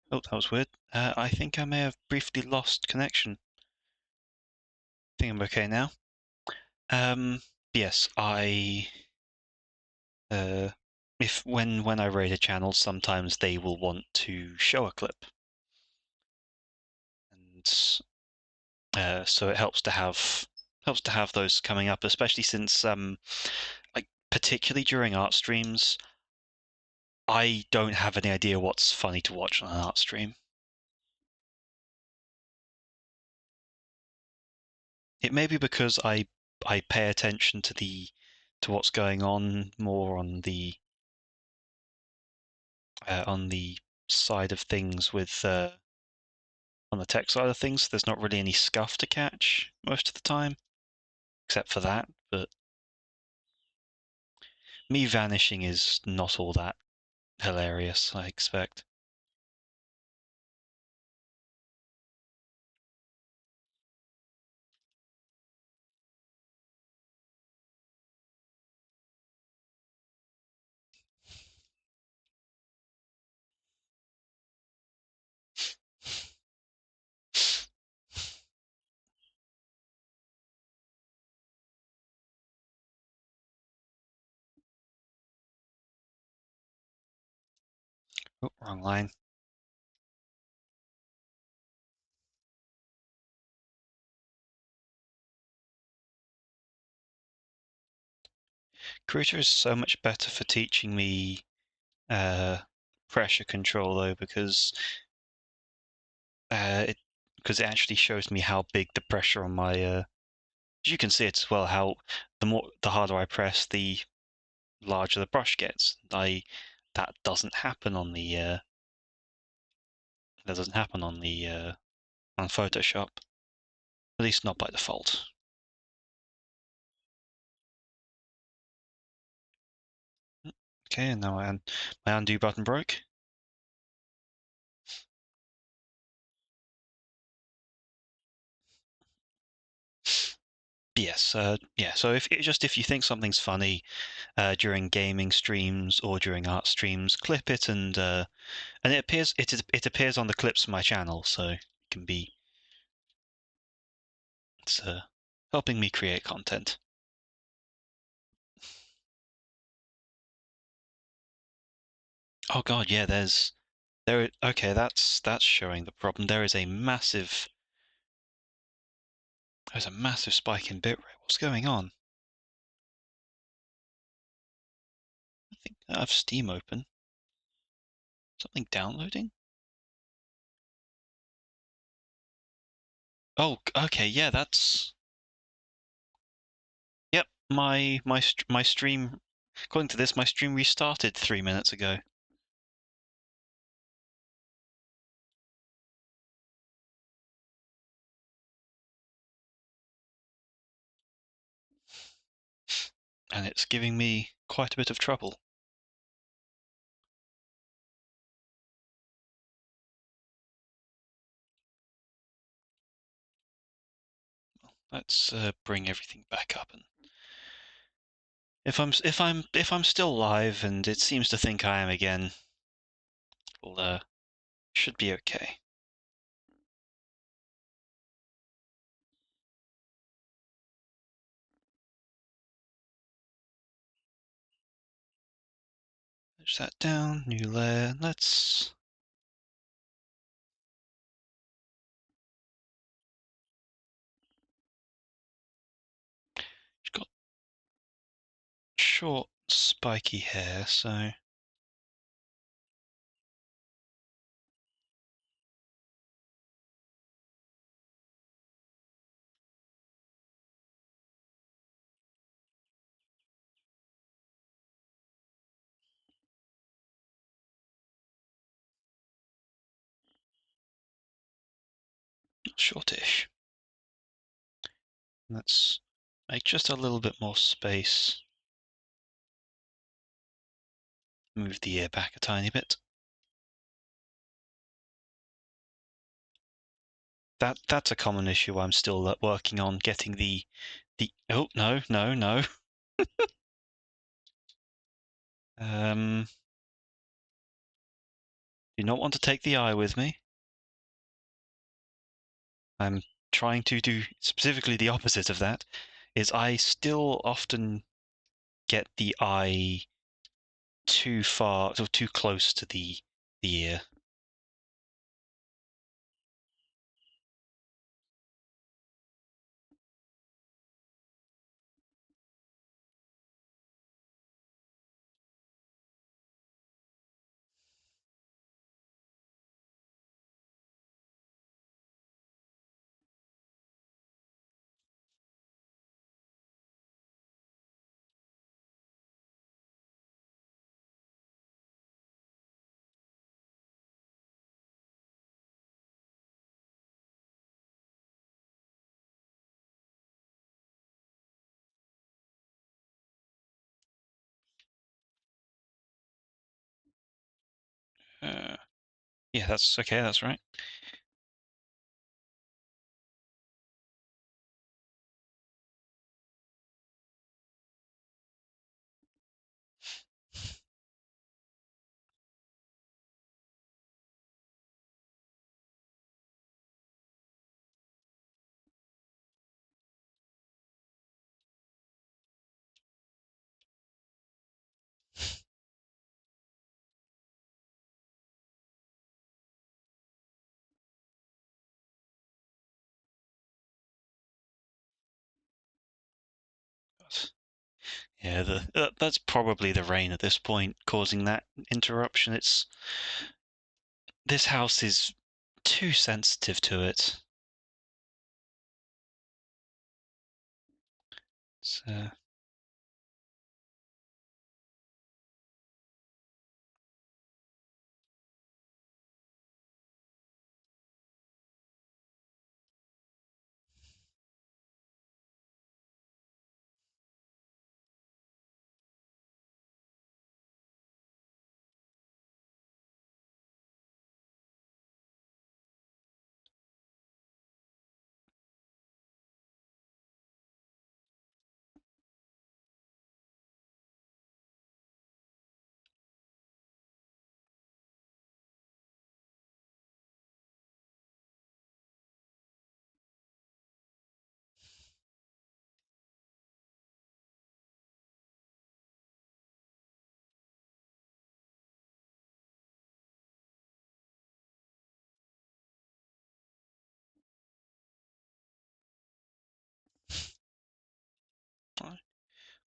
Oh, that was weird. I think I may have briefly lost connection. I think I'm okay now. Yes, uh, if when I raid a channel, sometimes they will want to show a clip, and so it helps to have those coming up, especially since like particularly during art streams, I don't have any idea what's funny to watch on an art stream. It may be because I pay attention to what's going on more on the side of things with on the tech side of things. There's not really any scuff to catch most of the time, except for that. But me vanishing is not all that hilarious, I expect. Oh, wrong line. Cruiser is so much better for teaching me pressure control though, because it actually shows me how big the pressure on my you can see it as well, how the harder I press, the larger the brush gets. That doesn't happen on the on Photoshop, at least not by default. Okay, and now my undo button broke. Yes, yeah. So if you think something's funny during gaming streams or during art streams, clip it and it appears on the clips of my channel, so it can be it's helping me create content. Oh God, yeah. Okay. That's showing the problem. There's a massive spike in bitrate. What's going on? I think I have Steam open. Something downloading? Oh, okay. Yeah, that's. Yep. My stream. According to this, my stream restarted 3 minutes ago. And it's giving me quite a bit of trouble. Let's bring everything back up, and if I'm still live and it seems to think I am again, well, should be okay. Push that down, new layer. Let's. She's got short, spiky hair, so. Shortish. Let's make just a little bit more space. Move the ear back a tiny bit. That's a common issue I'm still working on, getting the oh no. Do not want to take the eye with me. I'm trying to do specifically the opposite of that, is I still often get the eye too far or too close to the ear. Yeah, that's okay, that's right. Yeah, that's probably the rain at this point causing that interruption. This house is too sensitive to it. So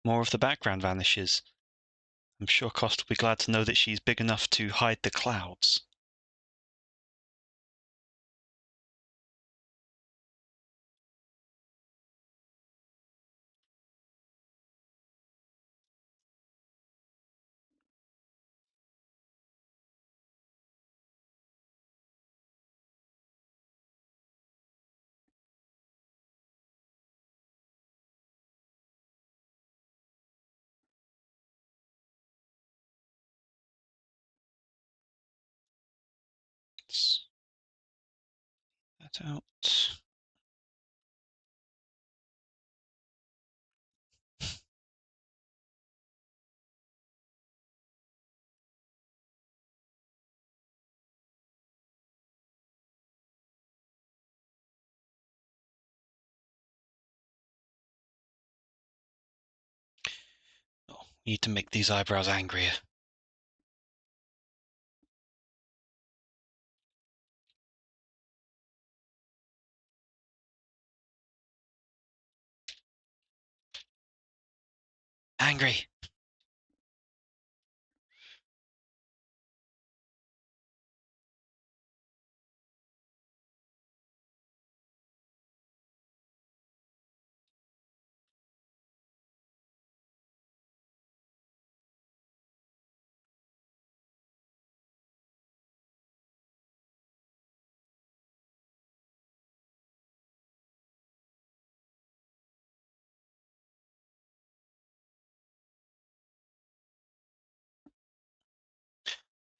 more of the background vanishes. I'm sure Cost will be glad to know that she's big enough to hide the clouds. Let's that out. Oh, need to make these eyebrows angrier. Angry.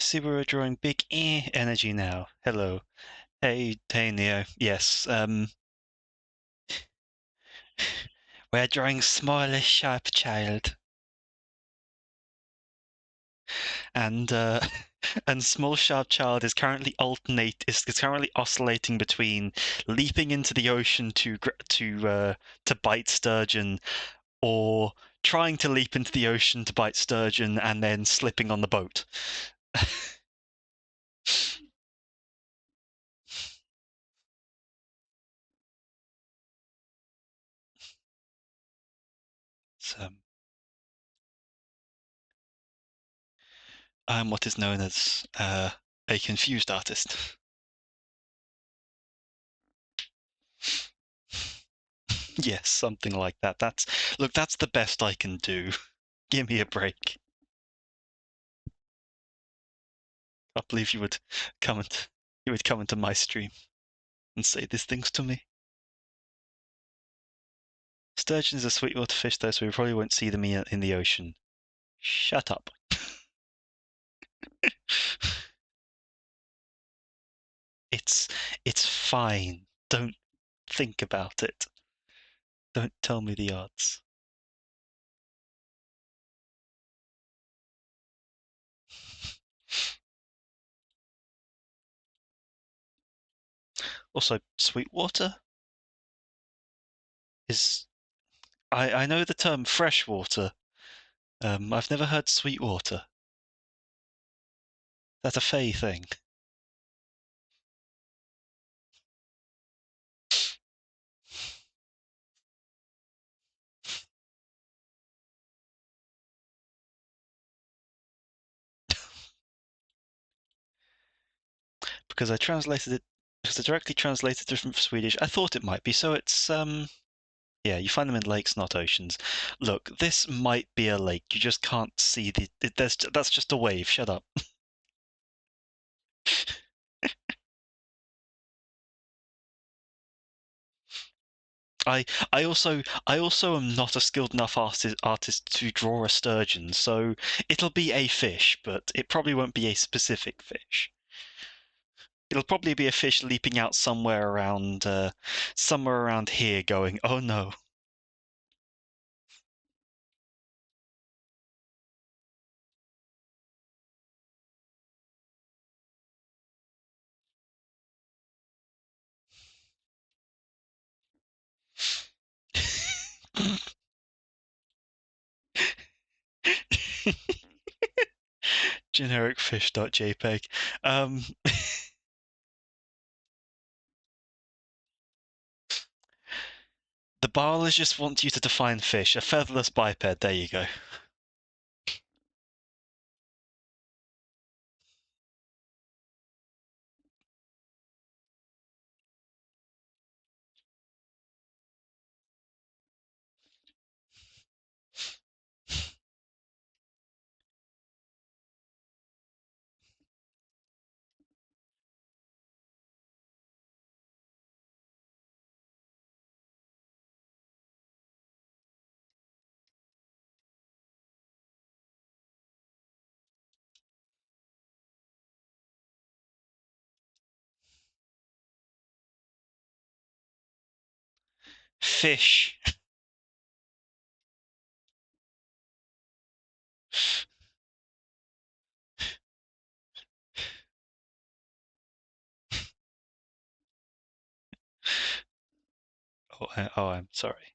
See, we're drawing big energy now. Hello. Hey, Neo. Yes, we're drawing smaller, sharp child. and and small sharp child is currently oscillating between leaping into the ocean to bite sturgeon, or trying to leap into the ocean to bite sturgeon and then slipping on the boat. So, I'm what is known as a confused artist. Yes, something like that. That's the best I can do. Give me a break. I believe you would come into my stream and say these things to me. Sturgeon is a sweetwater fish, though, so we probably won't see them in the ocean. Shut up. It's it's fine. Don't think about it. Don't tell me the odds. Also, Sweetwater is. I know the term freshwater. I've never heard Sweetwater. That's a Fey thing. Because I directly translated it from Swedish. I thought it might be. So it's yeah, you find them in lakes, not oceans. Look, this might be a lake. You just can't see that's just a wave. Shut up. I I also am not a skilled enough artist to draw a sturgeon, so it'll be a fish, but it probably won't be a specific fish. It'll probably be a fish leaping out somewhere around here, going, "Oh no." Generic fish.jpg. The biologist wants you to define fish. A featherless biped. There you go. Fish. Oh, I'm sorry.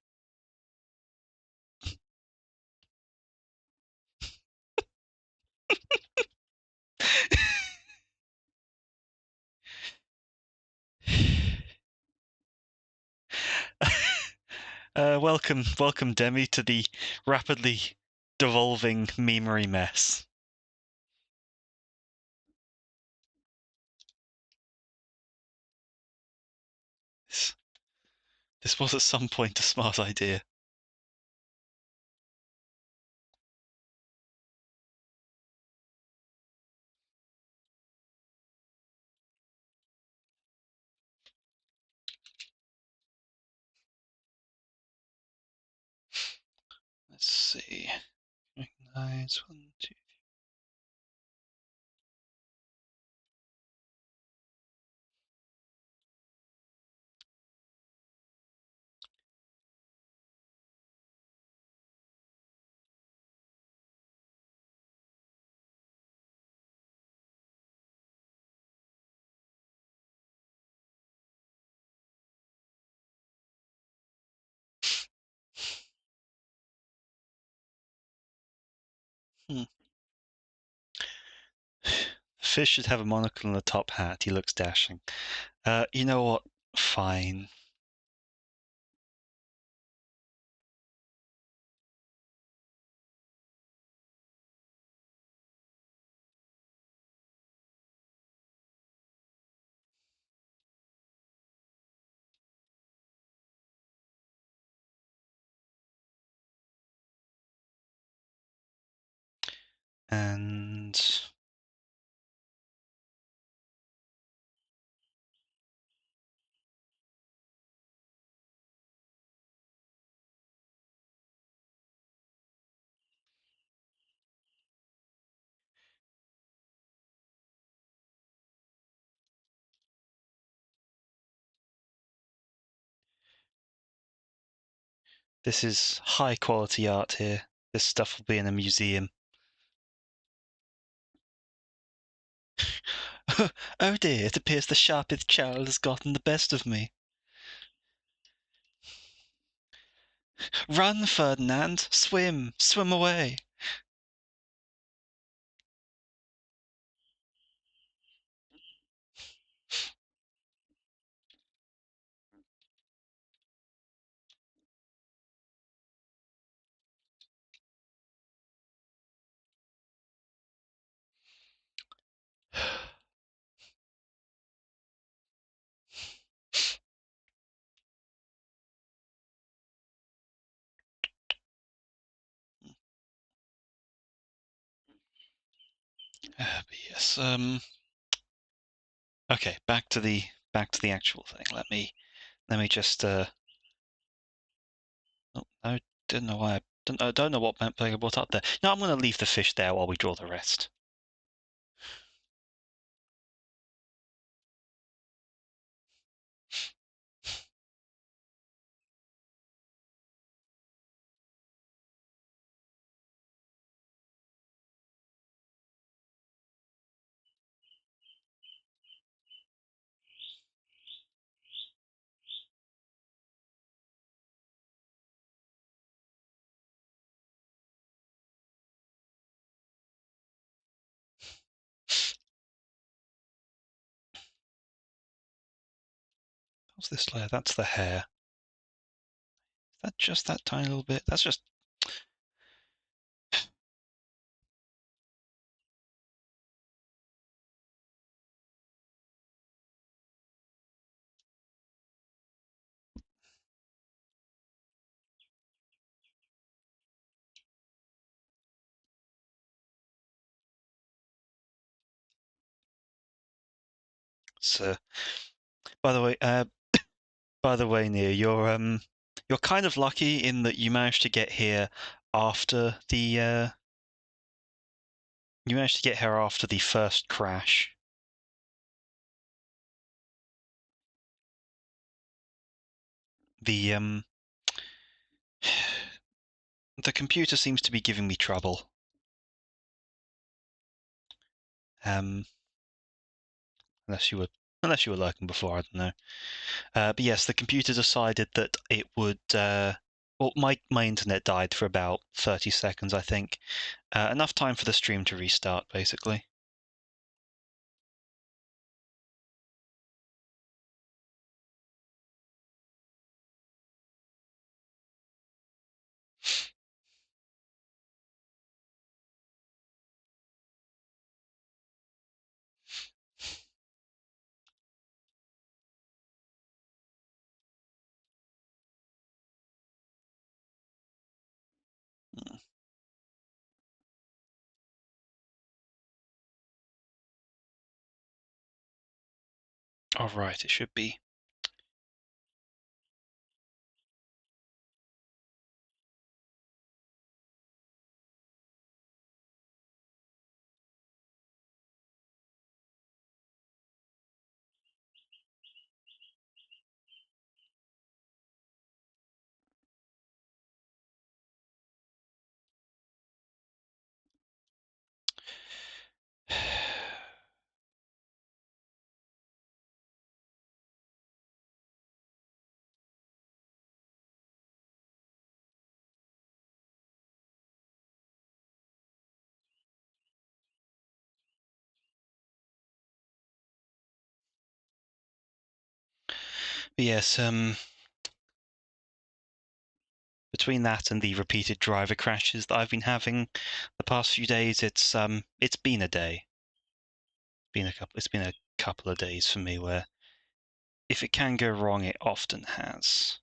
Welcome, Demi, to the rapidly devolving memery mess. This was at some point a smart idea. Let's see. Recognize 1, 2. Hmm. Fish should have a monocle and a top hat. He looks dashing. You know what? Fine. And this is high quality art here. This stuff will be in a museum. Oh dear, it appears the sharpest child has gotten the best of me. Run, Ferdinand! Swim! Swim away! But yes, okay, back to the actual thing. Let me just oh, I don't know why I don't know what I brought up there. No, I'm gonna leave the fish there while we draw the rest. What's this layer? That's the hair. Is that just that tiny little bit? That's just so. By the way, Nia, you're kind of lucky in that you managed to get here after the first crash. The the computer seems to be giving me trouble. Um, unless you were lurking before, I don't know. But yes, the computer decided that it would. Well, my internet died for about 30 seconds, I think. Enough time for the stream to restart, basically. All right, it should be. But yes, between that and the repeated driver crashes that I've been having the past few days, it's been a day. It's been a couple of days for me where if it can go wrong, it often has.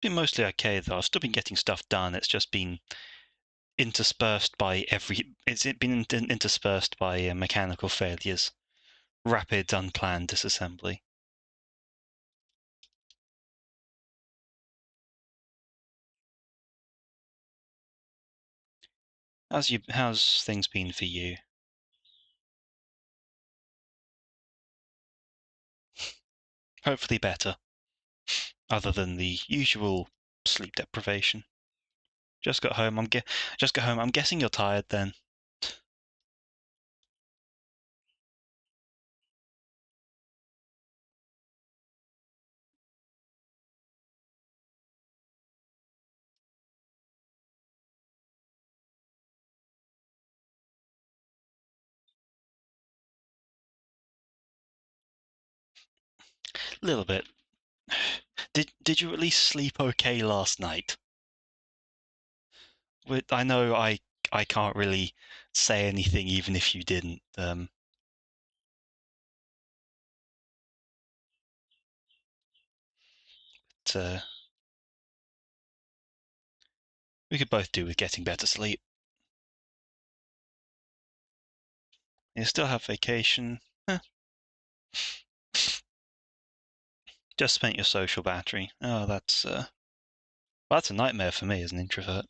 Been mostly okay though. I've still been getting stuff done. It's just been interspersed by interspersed by mechanical failures, rapid unplanned disassembly. How's things been for you? Hopefully better, other than the usual sleep deprivation. Just got home. Just got home. I'm guessing you're tired then. A little bit. Did you at least sleep okay last night? I know I can't really say anything even if you didn't. But, we could both do with getting better sleep. You still have vacation. Just spent your social battery. Oh, that's a nightmare for me as an introvert.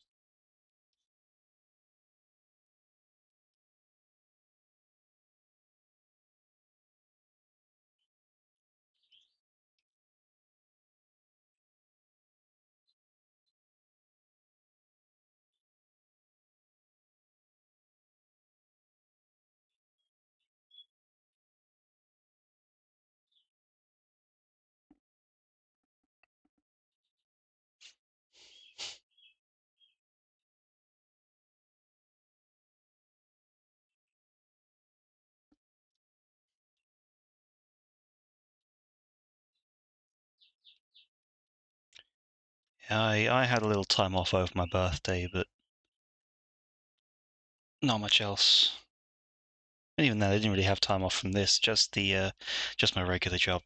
I had a little time off over my birthday, but not much else. And even then, I didn't really have time off from this. Just my regular job.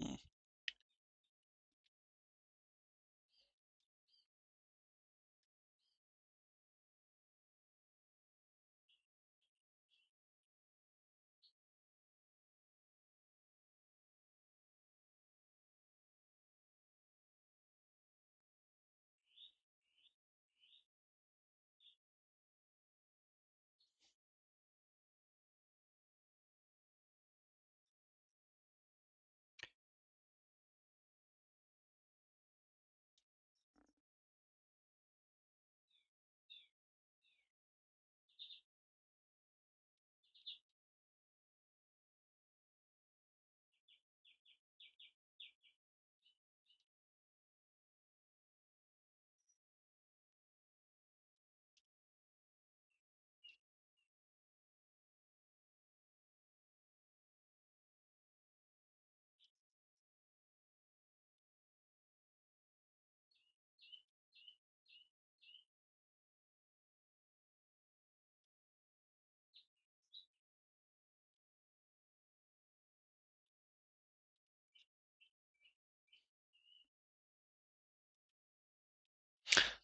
Hmm.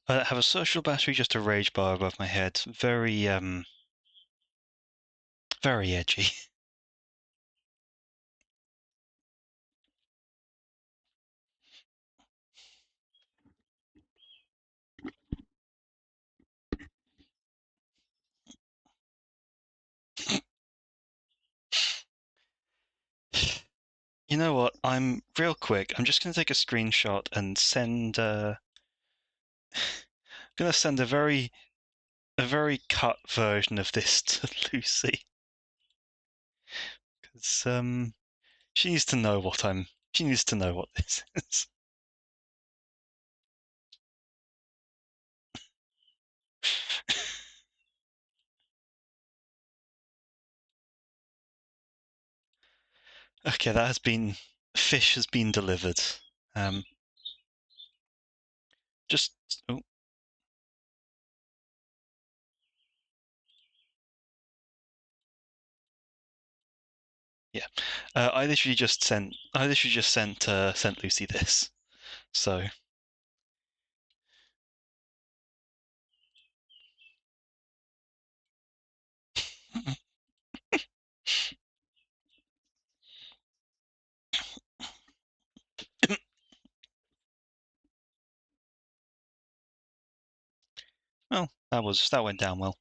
I have a social battery, just a rage bar above my head. Very, very edgy. You know what? I'm real quick. I'm just gonna take a screenshot and send. Gonna send a very cut version of this to Lucy because she needs to know what I'm. She needs to know what this is. Okay, that has been. Fish has been delivered. Um, just. Oh, yeah. I literally just sent. I literally just sent Lucy this. So. Well, that went down well.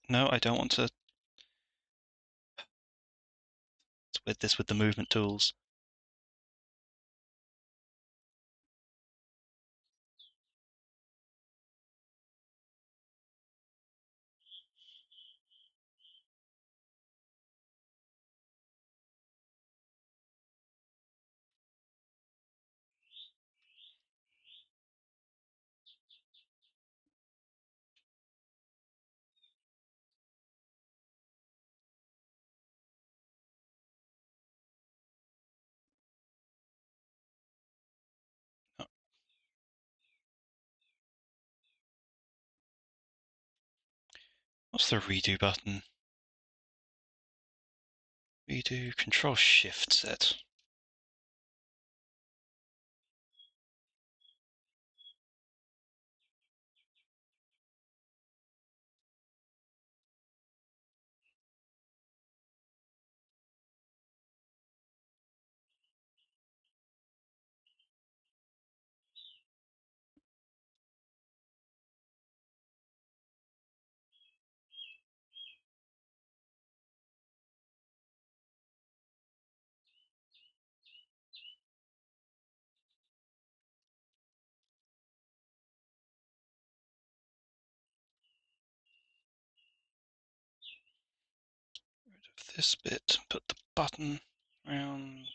No, I don't want to. With this with the movement tools. Oh, what's the redo button? Redo Control Shift Z. Rid of this bit. Put the button around.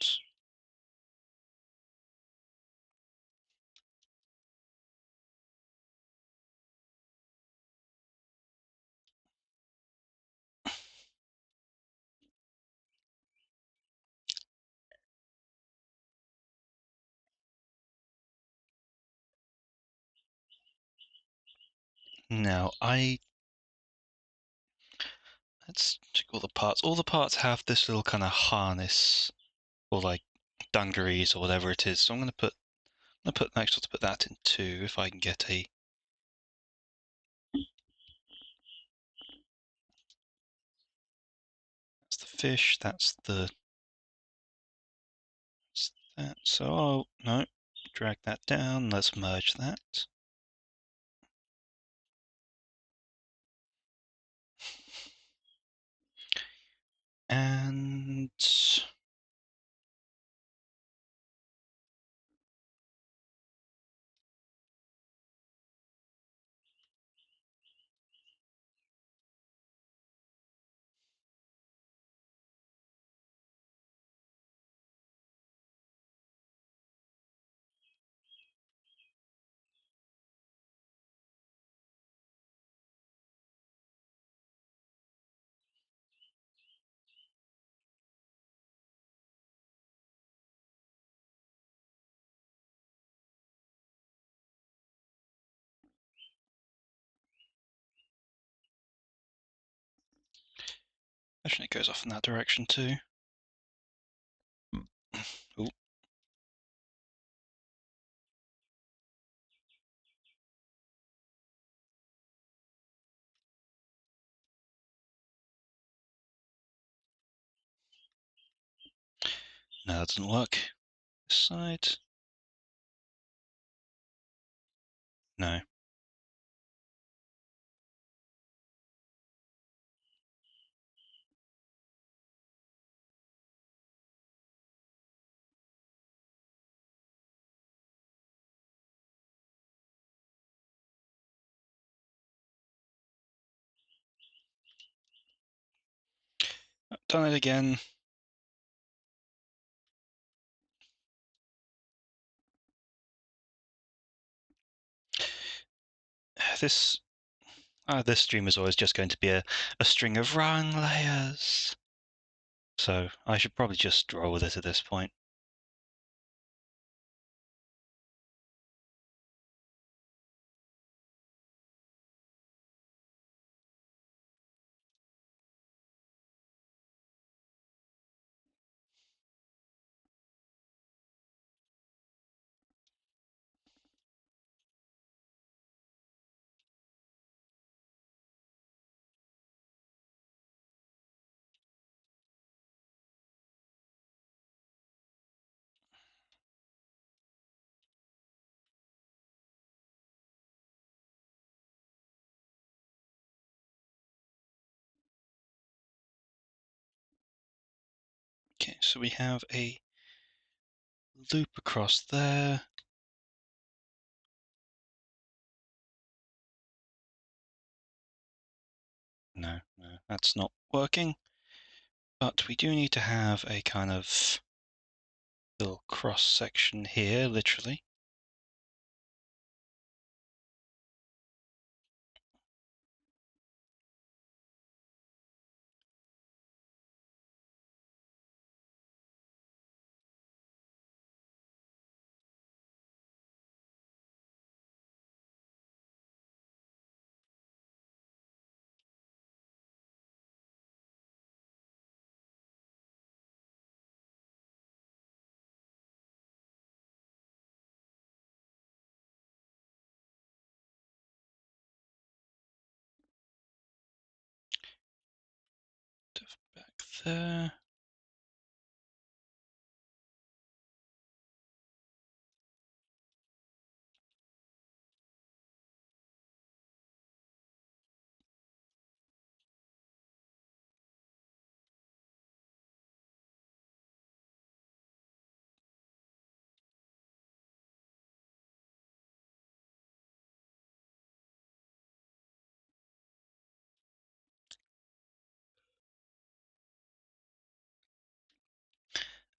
Now let's check all the parts. All the parts have this little kind of harness or like dungarees or whatever it is. So I'm gonna make sure to put that in too if I can get a. That's the fish. That's that. So no, drag that down. Let's merge that. And actually, it goes off in that direction too. Ooh. No, that doesn't work. This side. No. Done it again. This stream is always just going to be a string of wrong layers. So I should probably just roll with it at this point. Okay, so we have a loop across there. No, that's not working. But we do need to have a kind of little cross section here, literally. Back there.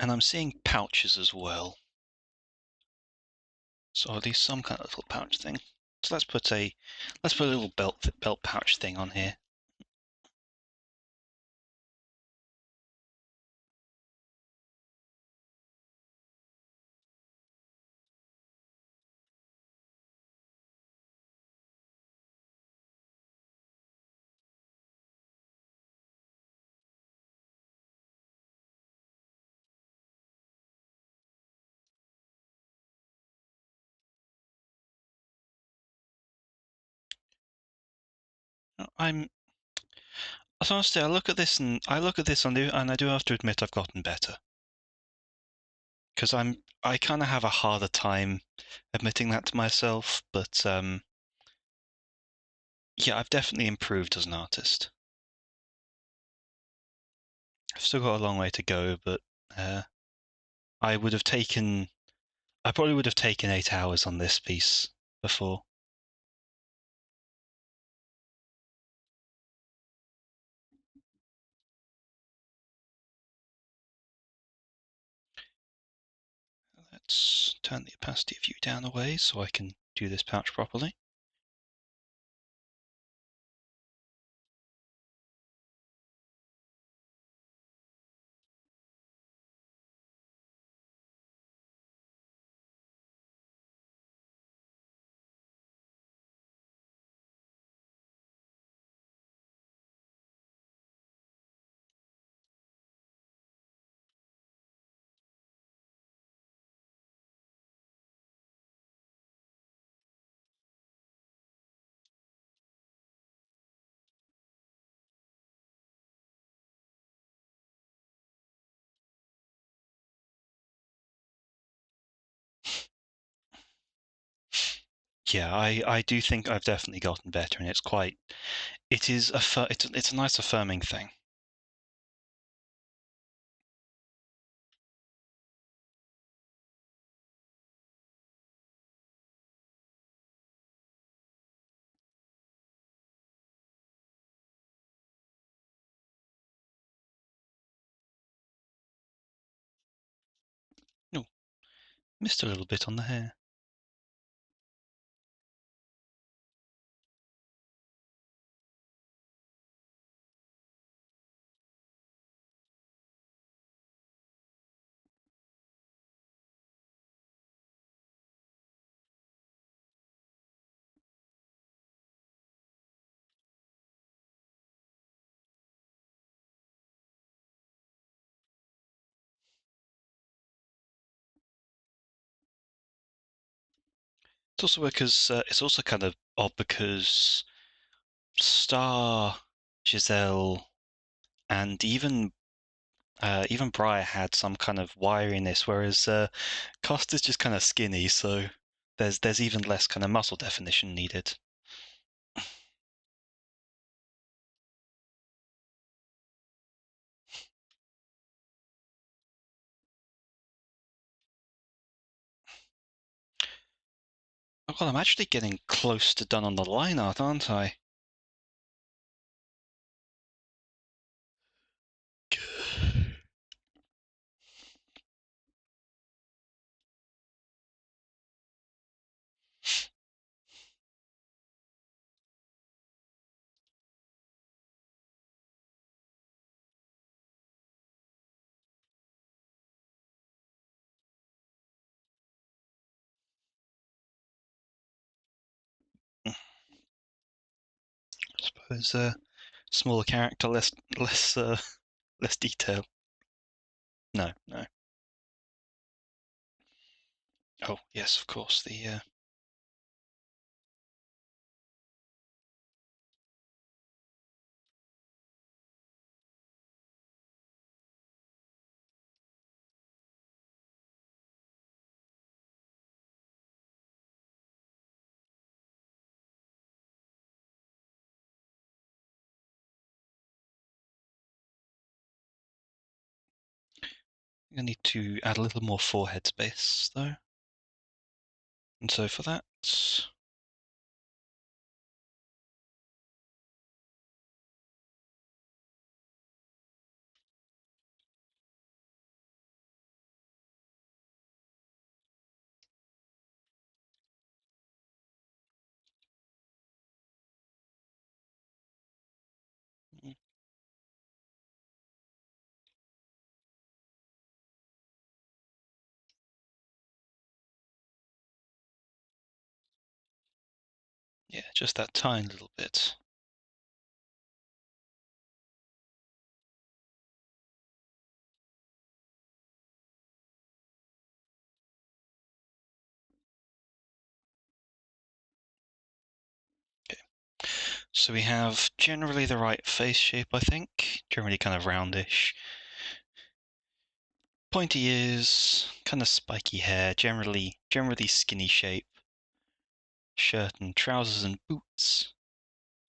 And I'm seeing pouches as well. So at least some kind of little pouch thing. So let's put a little belt pouch thing on here. Honestly, I look at this and I do have to admit I've gotten better. Because I kind of have a harder time admitting that to myself, but yeah, I've definitely improved as an artist. I've still got a long way to go, but I probably would have taken 8 hours on this piece before. Let's turn the opacity view down a way so I can do this pouch properly. Yeah, I do think I've definitely gotten better, and it is it's a nice affirming thing. Oh, missed a little bit on the hair. It's also because it's also kind of odd because Star, Giselle, and even Briar had some kind of wiriness, whereas Costa's just kind of skinny, so there's even less kind of muscle definition needed. Oh, well, I'm actually getting close to done on the line art, aren't I? I suppose smaller character, less detail. No, no. Oh yes, of course. I need to add a little more forehead space though, and so for that, yeah, just that tiny little bit. Okay. So we have generally the right face shape, I think. Generally kind of roundish. Pointy ears, kind of spiky hair, generally skinny shape. Shirt and trousers and boots.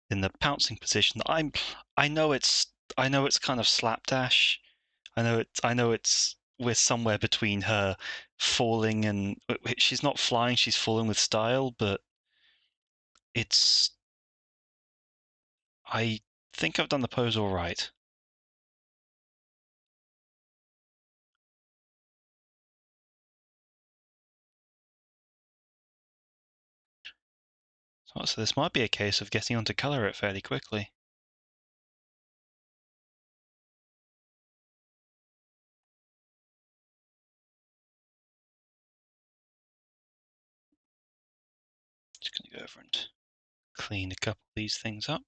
In the pouncing position, I know it's kind of slapdash. I know it's we're somewhere between her falling and she's not flying, she's falling with style, but it's I think I've done the pose all right. So this might be a case of getting onto color it fairly quickly. Just gonna go over and clean a couple of these things up.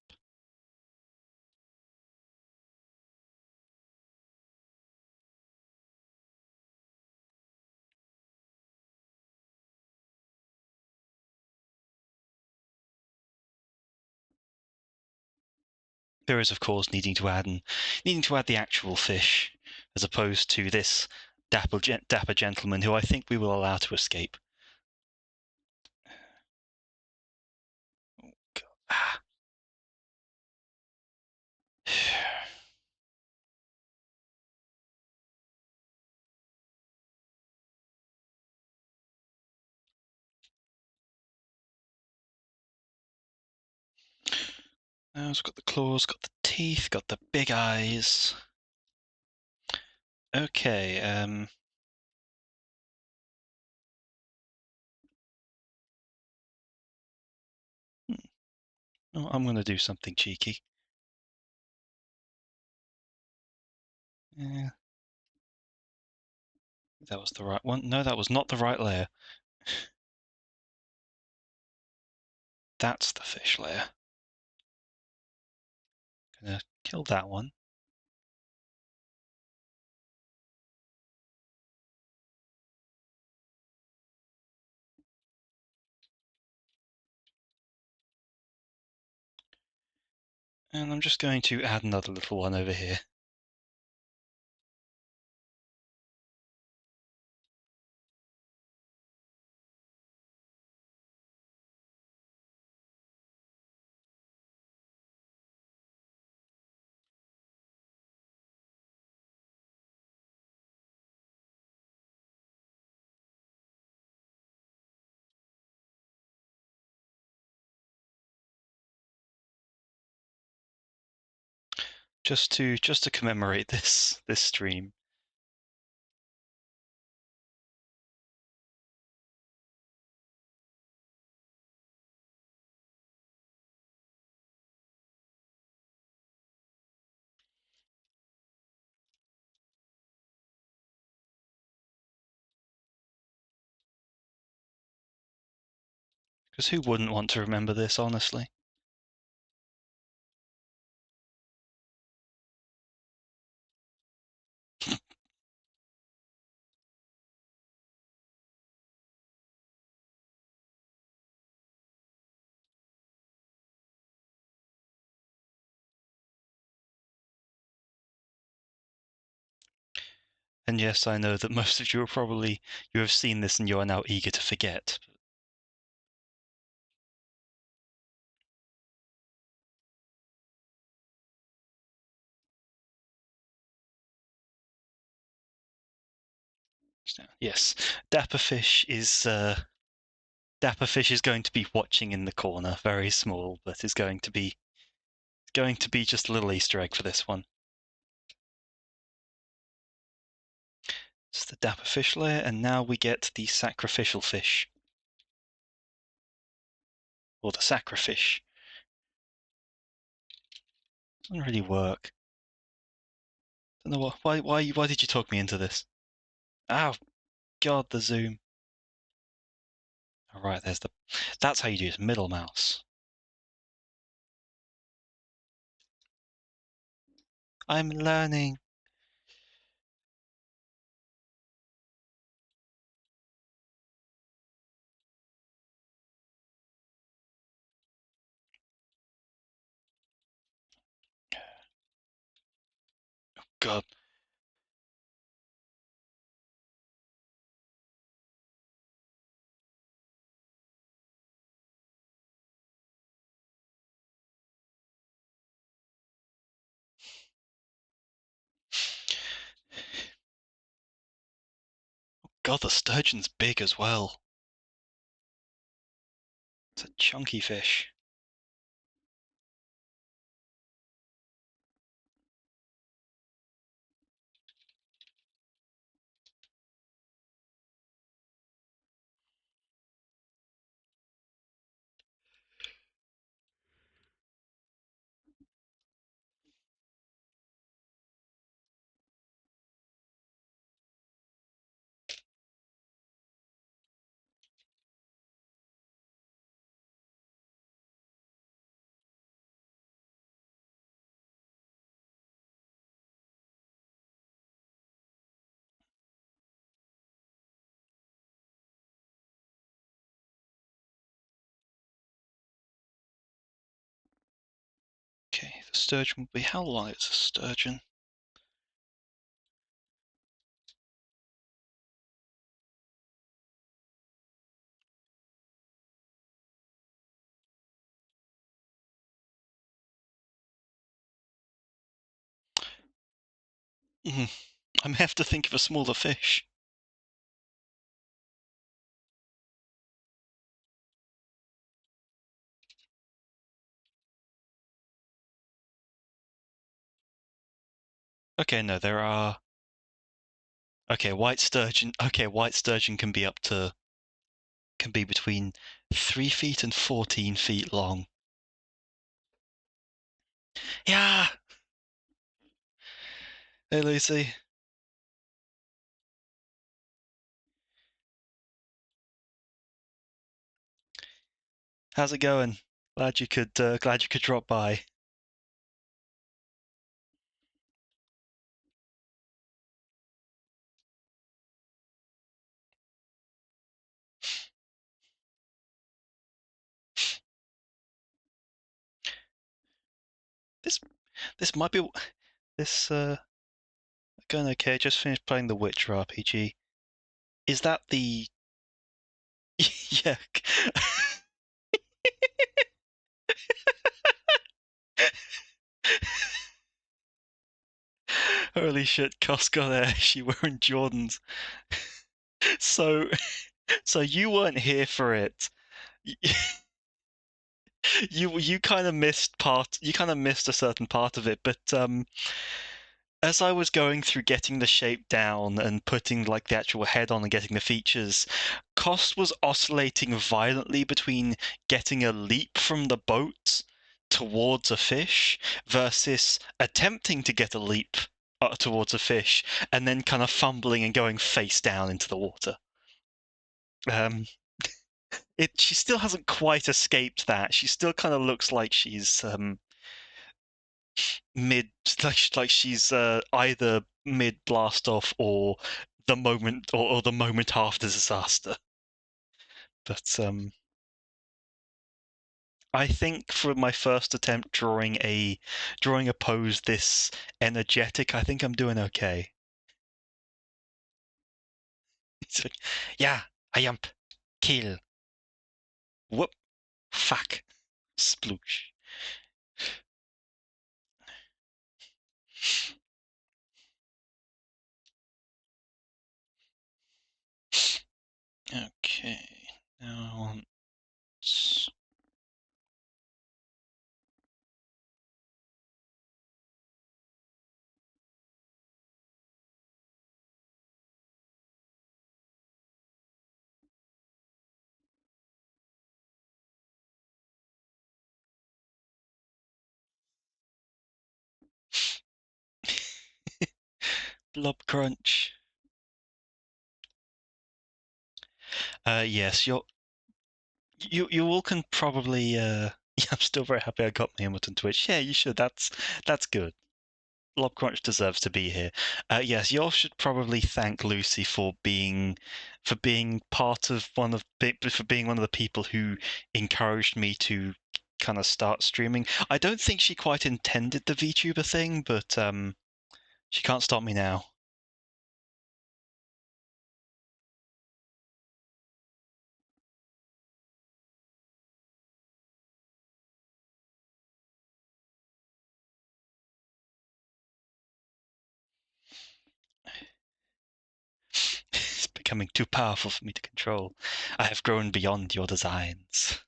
There is, of course, needing to add the actual fish, as opposed to this dapper gentleman who I think we will allow to escape. It's got the claws, got the teeth, got the big eyes. Okay, oh, I'm gonna do something cheeky. Yeah, that was the right one. No, that was not the right layer. That's the fish layer. Gonna kill that one. And I'm just going to add another little one over here. Just to commemorate this stream. Because who wouldn't want to remember this, honestly? And yes, I know that most of you have seen this and you are now eager to forget. Yes, Dapperfish is going to be watching in the corner, very small, but is going to be just a little Easter egg for this one. It's the Dapperfish layer, and now we get the sacrificial fish. Or the sacrifish. Doesn't really work. Don't know why did you talk me into this? Oh god, the zoom. Alright, that's how you do it, middle mouse. I'm learning. God. God, the sturgeon's big as well. It's a chunky fish. Okay, the sturgeon will be how long is a sturgeon? I may have to think of a smaller fish. Okay, no, there are. Okay, white sturgeon. Okay, white sturgeon can be between 3 feet and 14 feet long. Yeah. Hey, Lucy. How's it going? Glad you could drop by. This this might be this going okay. Just finished playing the Witcher RPG. Is that the yeah? Holy shit, Costco there. She wearing Jordans. So so you weren't here for it. You kind of missed part. You kind of missed a certain part of it, but as I was going through getting the shape down and putting like the actual head on and getting the features, Cost was oscillating violently between getting a leap from the boat towards a fish versus attempting to get a leap towards a fish and then kind of fumbling and going face down into the water. Um, she still hasn't quite escaped that. She still kind of looks like she's mid, like she's either mid blast off or the moment after disaster. But I think for my first attempt drawing a pose this energetic, I think I'm doing okay. It's like, yeah, I am kill. Whoop, fuck, sploosh. Okay, now I want blob crunch. Yes, you all can probably. Yeah, I'm still very happy I got my Hamilton Twitch. Yeah, you should. That's good. Lobcrunch deserves to be here. Yes, you all should probably thank Lucy for being part of for being one of the people who encouraged me to kind of start streaming. I don't think she quite intended the VTuber thing, but she can't stop me now. It's becoming too powerful for me to control. I have grown beyond your designs.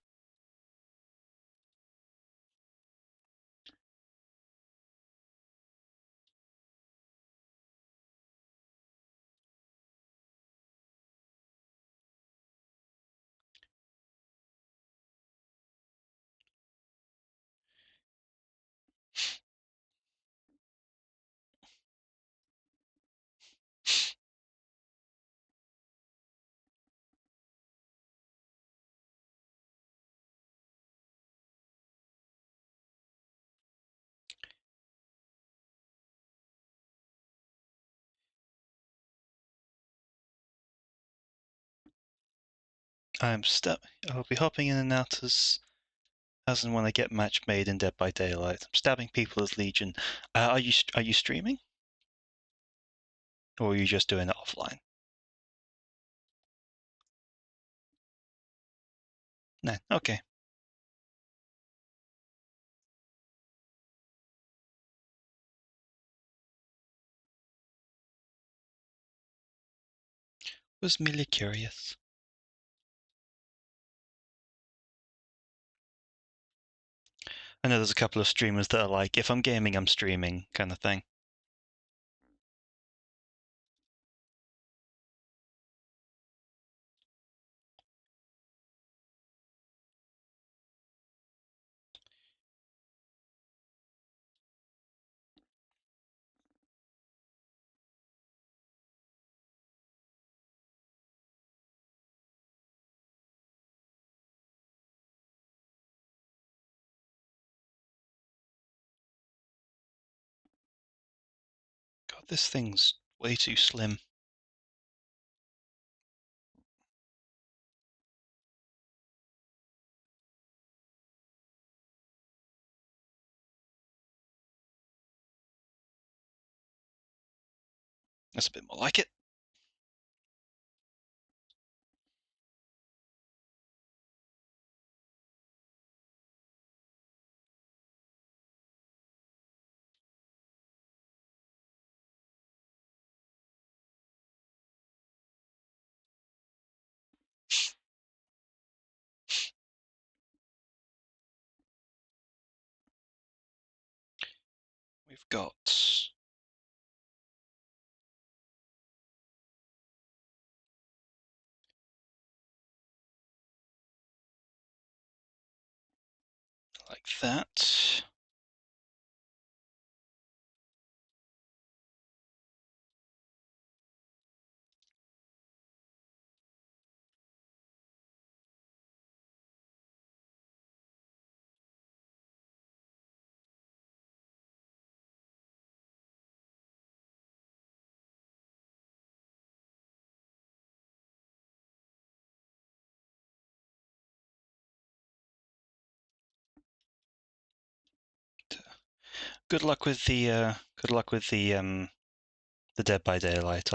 I'm stuck. I'll be hopping in and out as and when I get match made in Dead by Daylight. I'm stabbing people as Legion. Are you streaming, or are you just doing it offline? No. Okay. Was merely curious. I know there's a couple of streamers that are like, if I'm gaming, I'm streaming kind of thing. This thing's way too slim. That's a bit more like it. We've got like that. Good luck with the Dead by Daylight.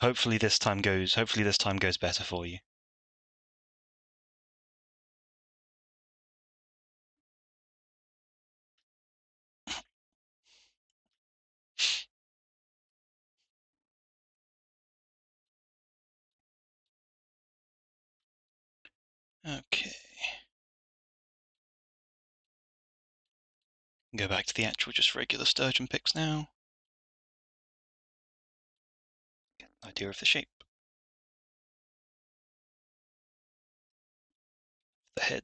Hopefully this time goes better for you. Okay. Go back to the actual just regular sturgeon picks now. Get an idea of the shape. The head.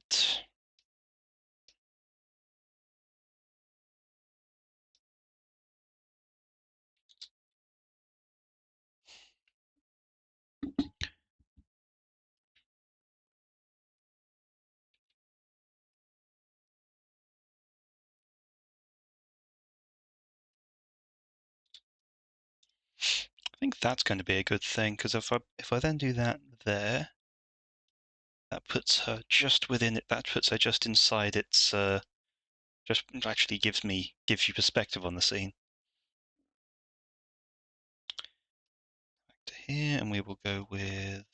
I think that's going to be a good thing, because if I then do that there, that puts her just within it. That puts her just inside its. Just actually gives you perspective on the scene. Back to here, and we will go with.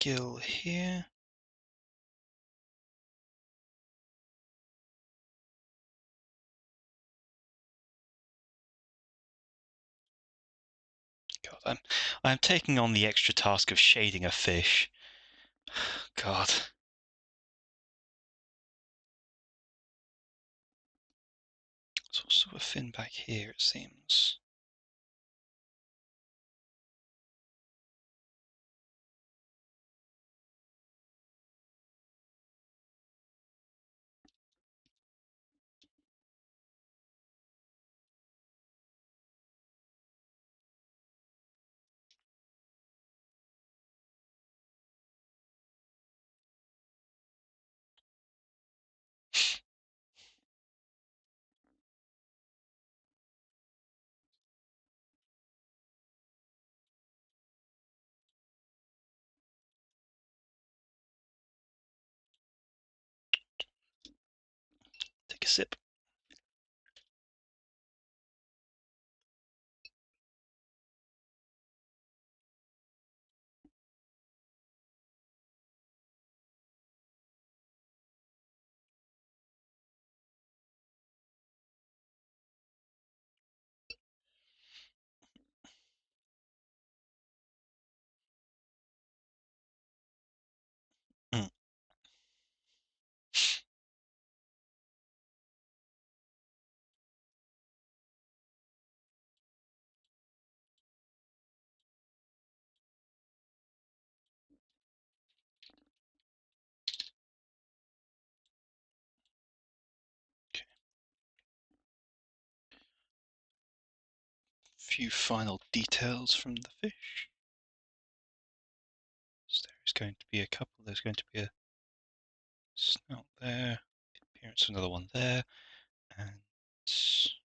Gill here. God, I'm taking on the extra task of shading a fish. God. There's also a fin back here, it seems. Take a sip. Mm. few final details from the fish. So there is going to be a couple. There's going to be a snout there, appearance of another one there, and just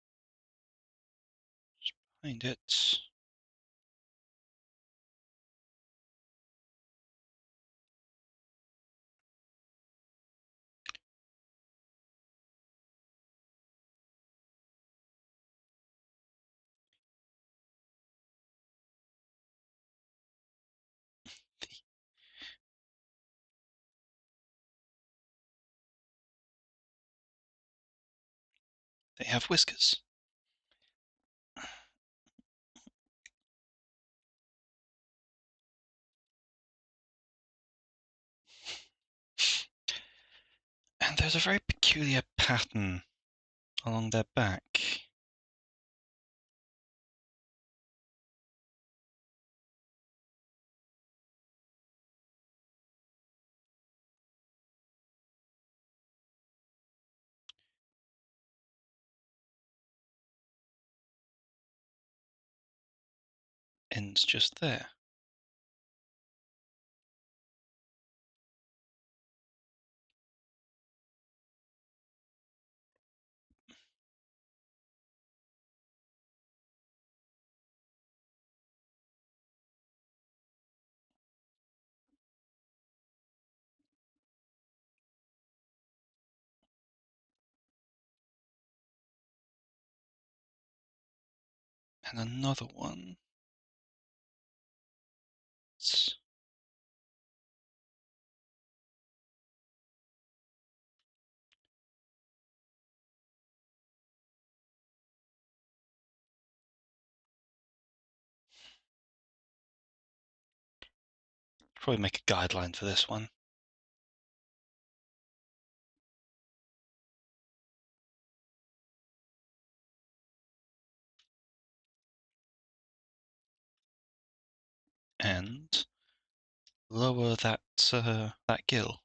behind it. They have whiskers. And there's a very peculiar pattern along their back. Ends just there. And another one. It's probably make a guideline for this one. And lower that gill.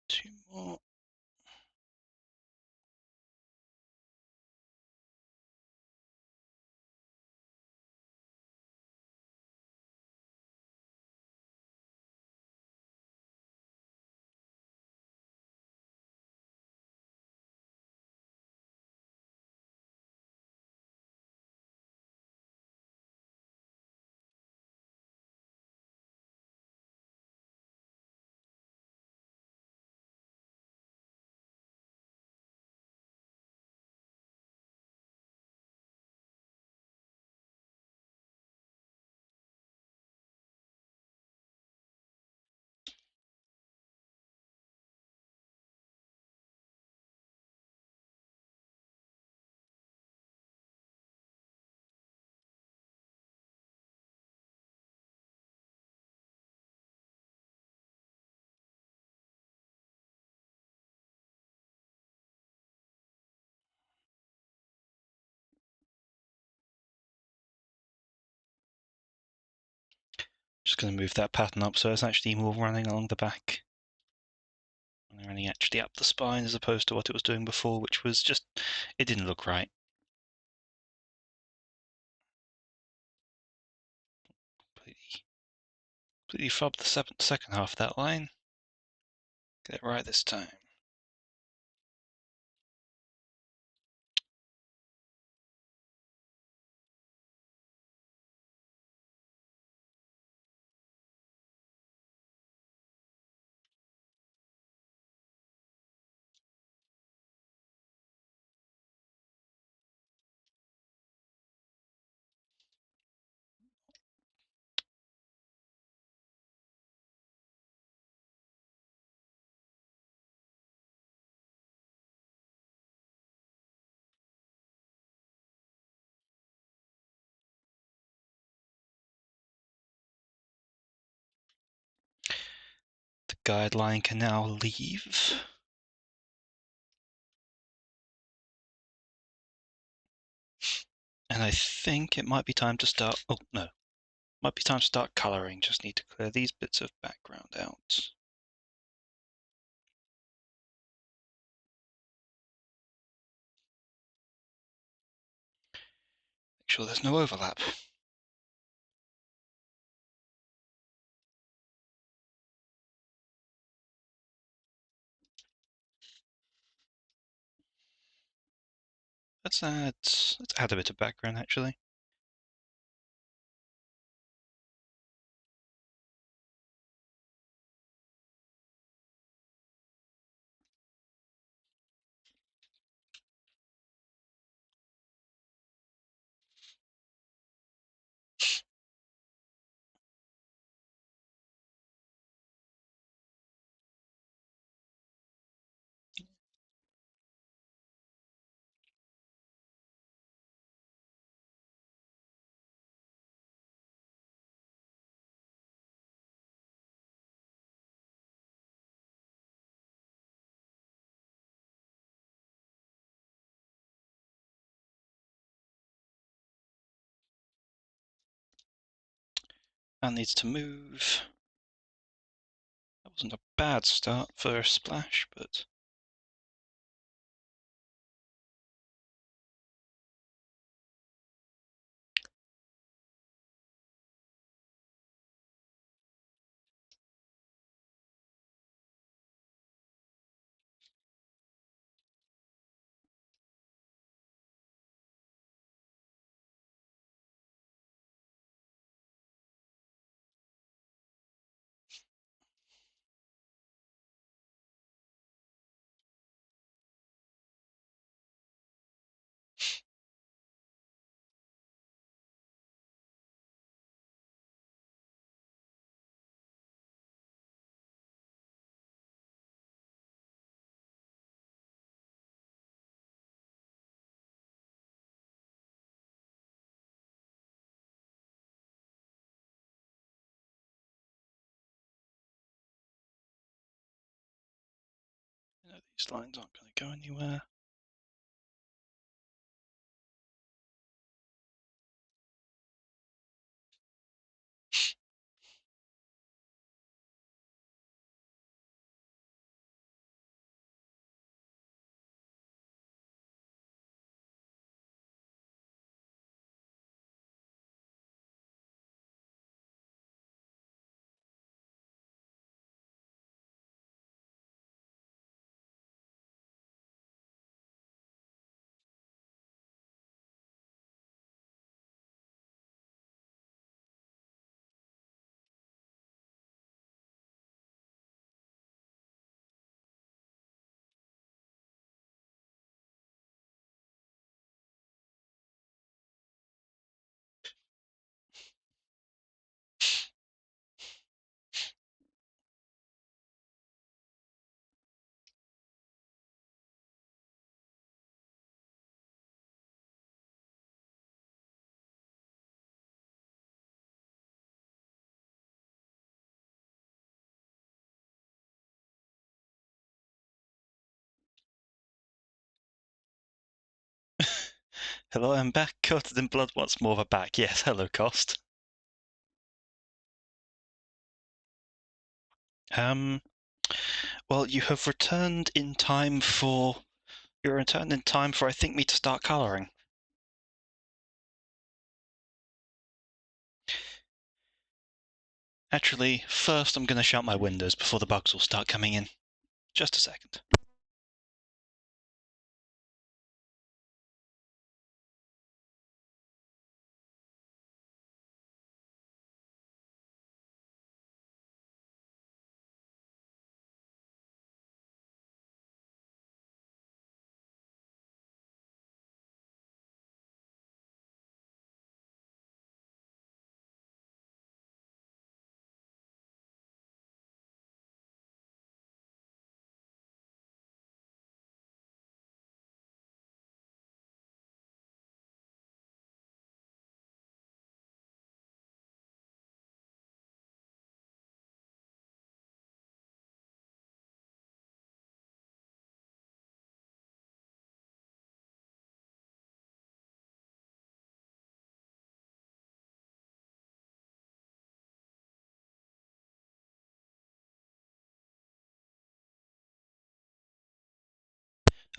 Two more. Just going to move that pattern up so it's actually more running along the back. And running actually up the spine as opposed to what it was doing before, which was just, it didn't look right. Completely fobbed the second half of that line. Get it right this time. guideline can now leave. And I think it might be time to start. Oh, no. Might be time to start coloring. Just need to clear these bits of background out. Make sure there's no overlap. Let's add a bit of background actually. That needs to move. That wasn't a bad start for a splash, but these lines aren't going to go anywhere. Hello, I'm back, coated in blood once more. We're back. Yes, hello, Cost. Well, you have returned in time for. You're returned in time for, I think, me to start colouring. Actually, first I'm going to shut my windows before the bugs will start coming in. Just a second.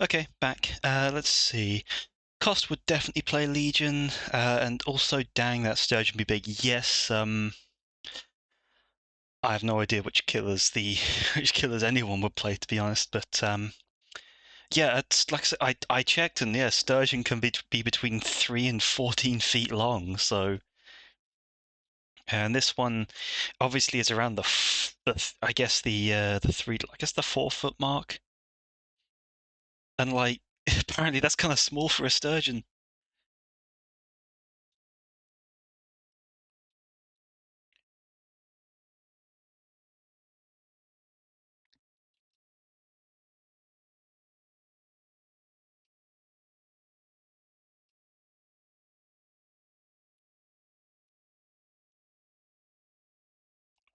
Okay, back. Let's see. Cost would definitely play Legion, and also, dang, that sturgeon be big. Yes. I have no idea which killers which killers anyone would play, to be honest. But yeah, it's like I said, I checked, and yeah, sturgeon can be between 3 and 14 feet long. So, and this one obviously is around I guess the 4 foot mark, and like apparently that's kind of small for a sturgeon.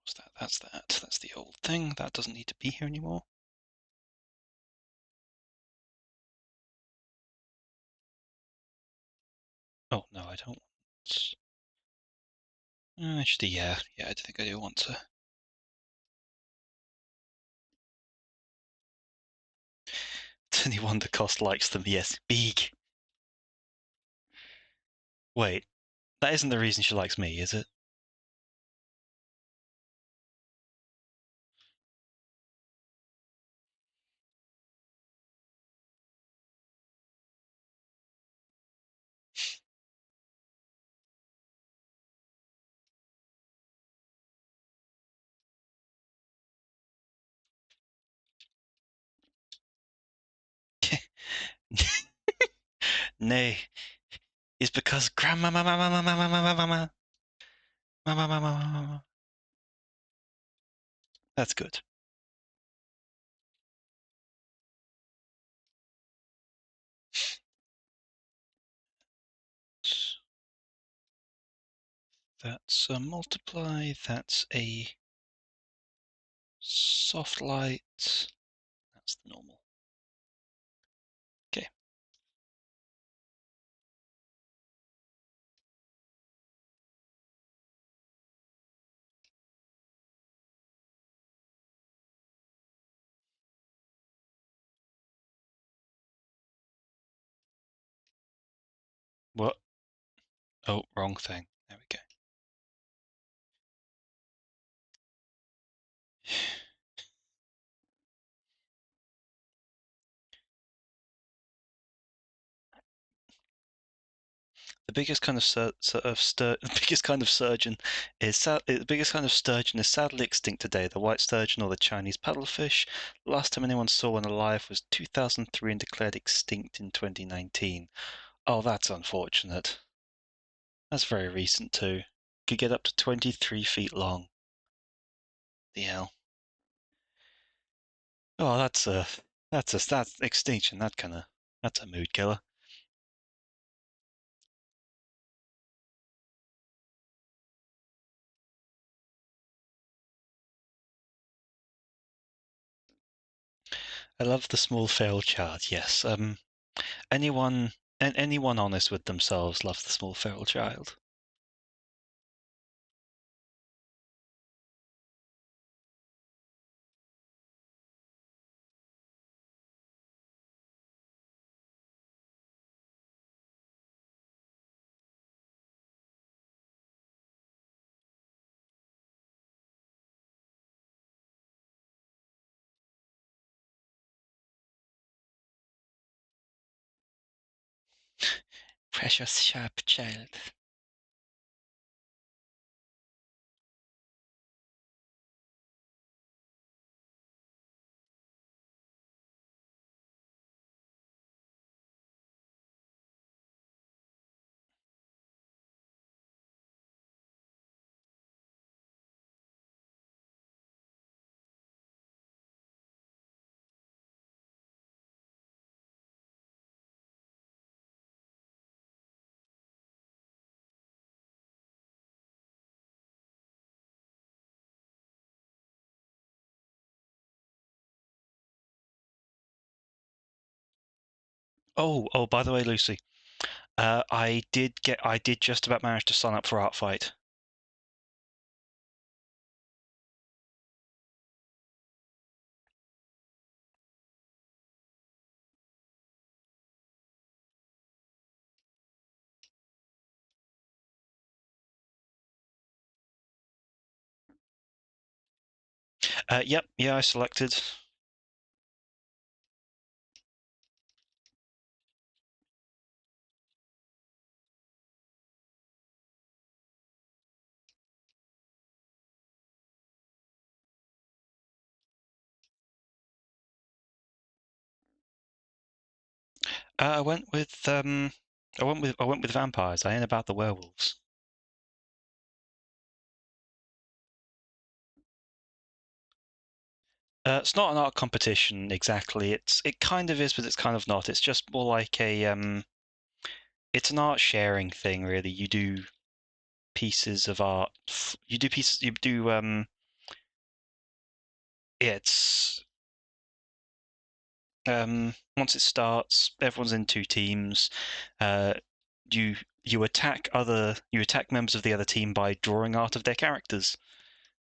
What's that? That's that. That's the old thing. That doesn't need to be here anymore. Oh no, I don't want. Actually, yeah, I think I do want to. It's only one that cost likes them. Yes, big. Wait, that isn't the reason she likes me, is it? Nay, it's because grandma, mama, mama, mama, mama, mama, mama, mama, mama. That's good. That's a multiply. That's a soft light. That's the normal. Okay. What? Oh, wrong thing. There we go. The biggest kind of the biggest kind of surgeon the biggest kind of sturgeon is sadly extinct today. The white sturgeon or the Chinese paddlefish. Last time anyone saw one alive was 2003 and declared extinct in 2019. Oh, that's unfortunate. That's very recent too. Could get up to 23 feet long. The hell. Oh, that's extinction. That's a mood killer. I love the small feral child. Yes. Anyone and anyone honest with themselves loves the small feral child. Precious sharp child. Oh, by the way, Lucy, I did just about manage to sign up for Art Fight. Yep, yeah, I selected. I went with vampires. I ain't about the werewolves. It's not an art competition exactly. It kind of is, but it's kind of not. It's just more like it's an art sharing thing, really. You do pieces of art. You do pieces. You do yeah, it's once it starts, everyone's in two teams. Uh, you you attack members of the other team by drawing art of their characters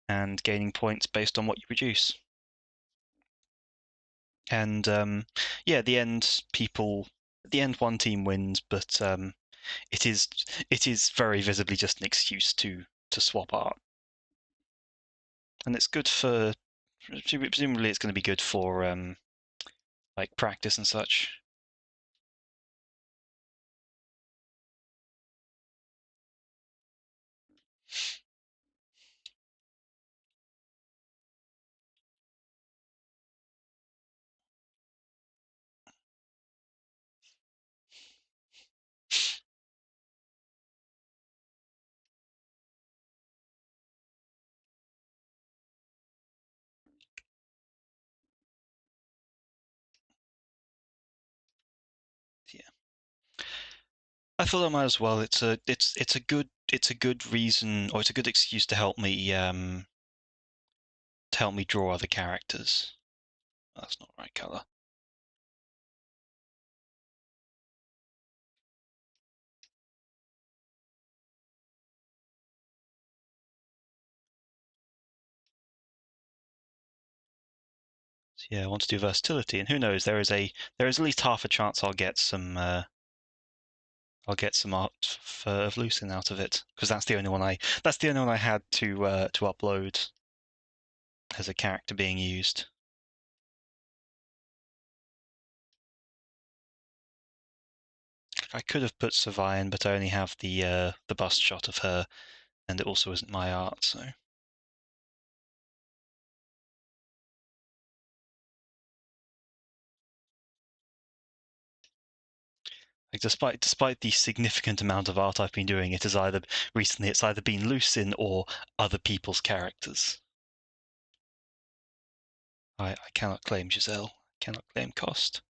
and gaining points based on what you produce. And yeah, at the end one team wins, but it is very visibly just an excuse to swap art, and it's good for presumably it's going to be good for like practice and such. Yeah, I thought I might as well. It's a good reason, or it's a good excuse to help me draw other characters. That's not the right color. So yeah, I want to do versatility, and who knows? There is at least half a chance I'll get some art of Lucin out of it, because that's the only one I had to upload as a character being used. I could have put Savian, but I only have the bust shot of her, and it also isn't my art, so. Like, despite the significant amount of art I've been doing, it's either been Lucin or other people's characters. I cannot claim Giselle. Cannot claim Cost.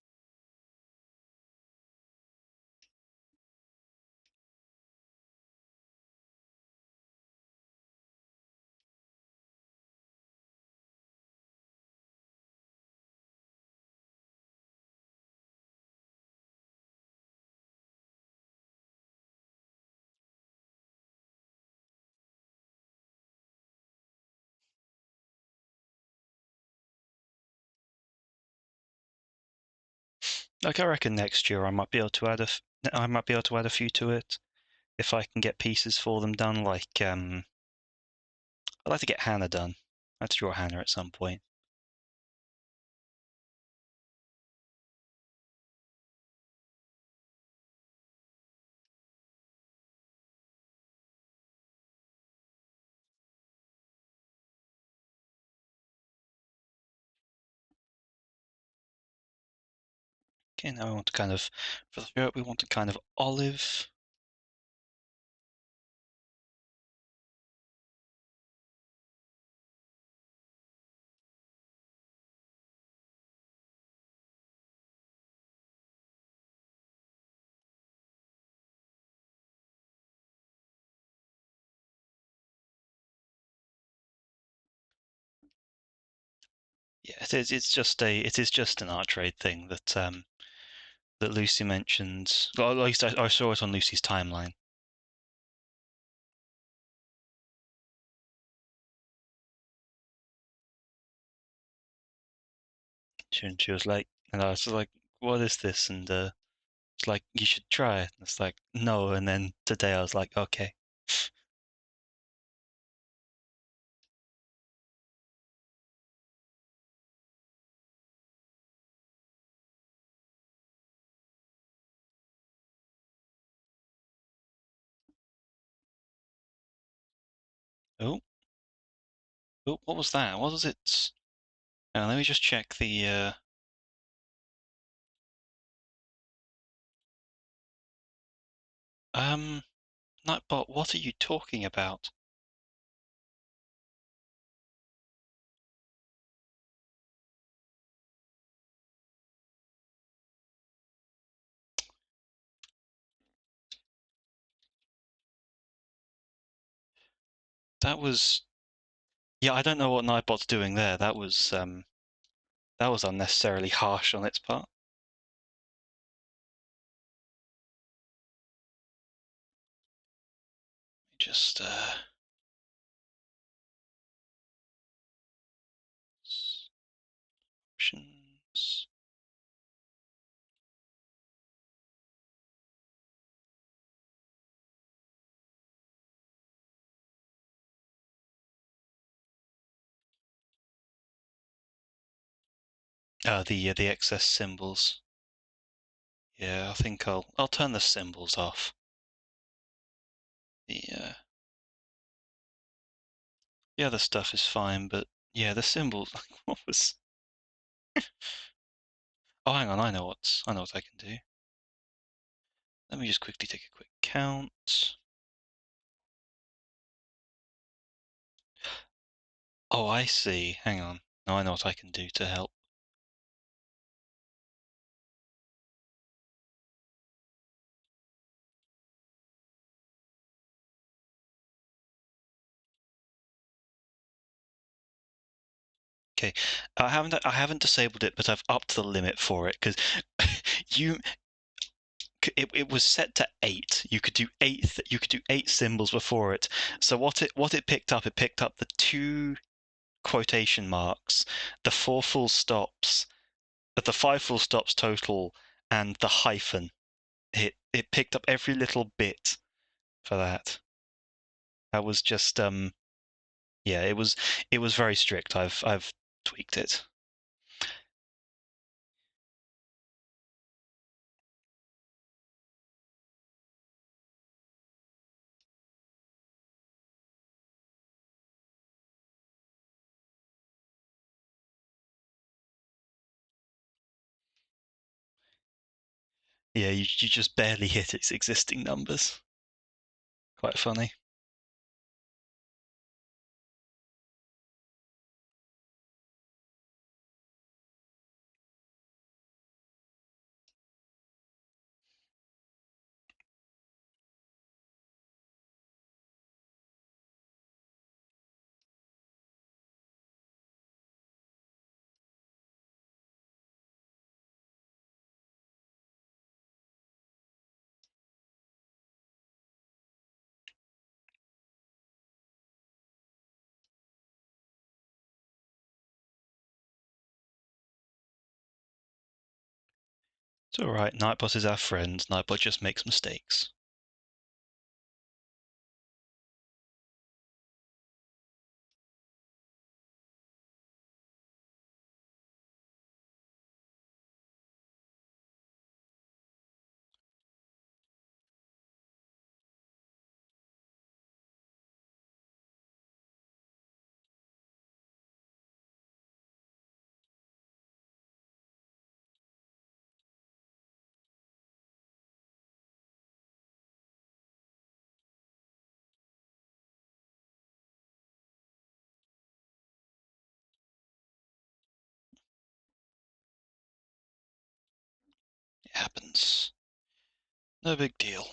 Like, I reckon next year I might be able to add a few to it if I can get pieces for them done. Like I'd like to get Hannah done. I have to draw Hannah at some point. Okay, now we want to kind of for the throat we want to kind of olive. Yeah, it is. It is just an art trade thing that Lucy mentioned. Well, at least I saw it on Lucy's timeline. She was like, and I was like, "What is this?" And it's like, "You should try it." And it's like, "No." And then today I was like, "Okay." Oh, oh, what was that? What was it? Let me just check the. Nightbot, what are you talking about? That was. Yeah, I don't know what Nightbot's doing there. That was unnecessarily harsh on its part. Just options. The excess symbols. Yeah, I think I'll turn the symbols off. The other stuff is fine, but yeah, the symbols. What was? Oh, hang on, I know what I can do. Let me just quickly take a quick count. Oh, I see. Hang on. Now I know what I can do to help. Okay, I haven't disabled it, but I've upped the limit for it because you it was set to 8. You could do 8 symbols before it. So what it picked up, it picked up the 2 quotation marks, the 4 full stops, the 5 full stops total, and the hyphen. It picked up every little bit for that. That was just yeah, it was very strict. I've tweaked it. Yeah, you just barely hit its existing numbers. Quite funny. It's all right. Nightbot is our friend. Nightbot just makes mistakes. It happens. No big deal.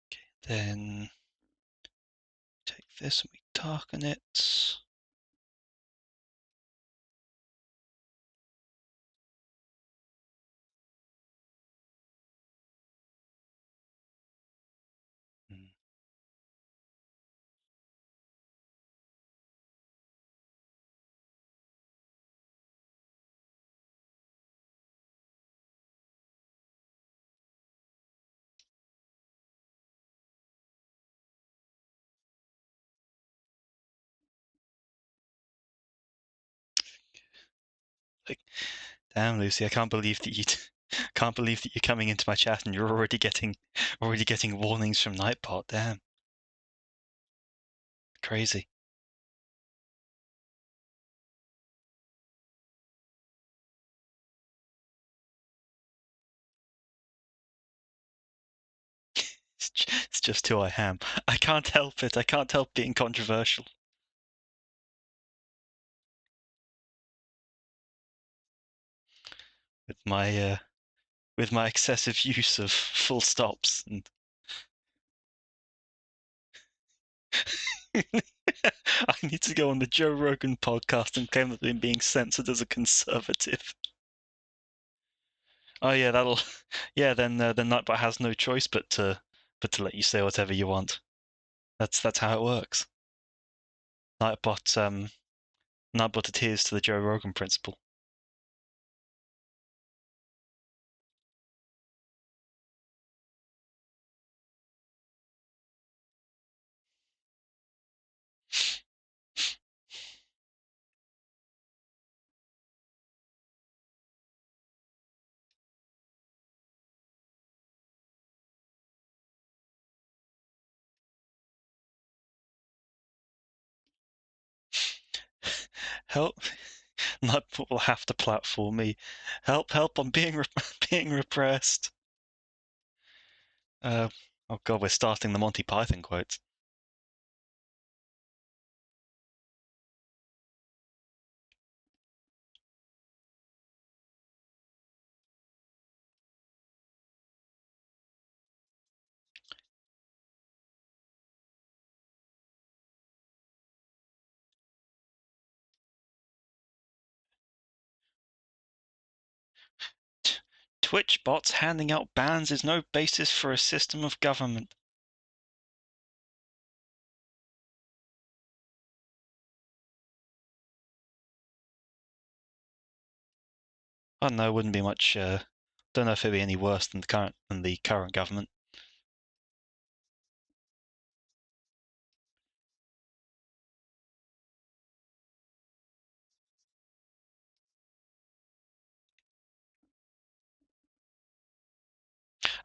Okay, then take this and we darken it. Hmm. Like, Damn, Lucy, I can't believe that you can't believe that you're coming into my chat and you're already getting warnings from Nightbot. Damn, crazy. It's just who I am. I can't help it. I can't help being controversial. With my excessive use of full stops and I need to go on the Joe Rogan podcast and claim that I'm being censored as a conservative. Oh yeah, that'll yeah. Then Nightbot has no choice but to let you say whatever you want. That's how it works. Nightbot Nightbot adheres to the Joe Rogan principle. Help! Nightbot will have to platform me. Help! Help! I'm being being repressed. Oh god, we're starting the Monty Python quotes. Twitch bots handing out bans is no basis for a system of government. I don't know. It wouldn't be much. Don't know if it'd be any worse than the current government.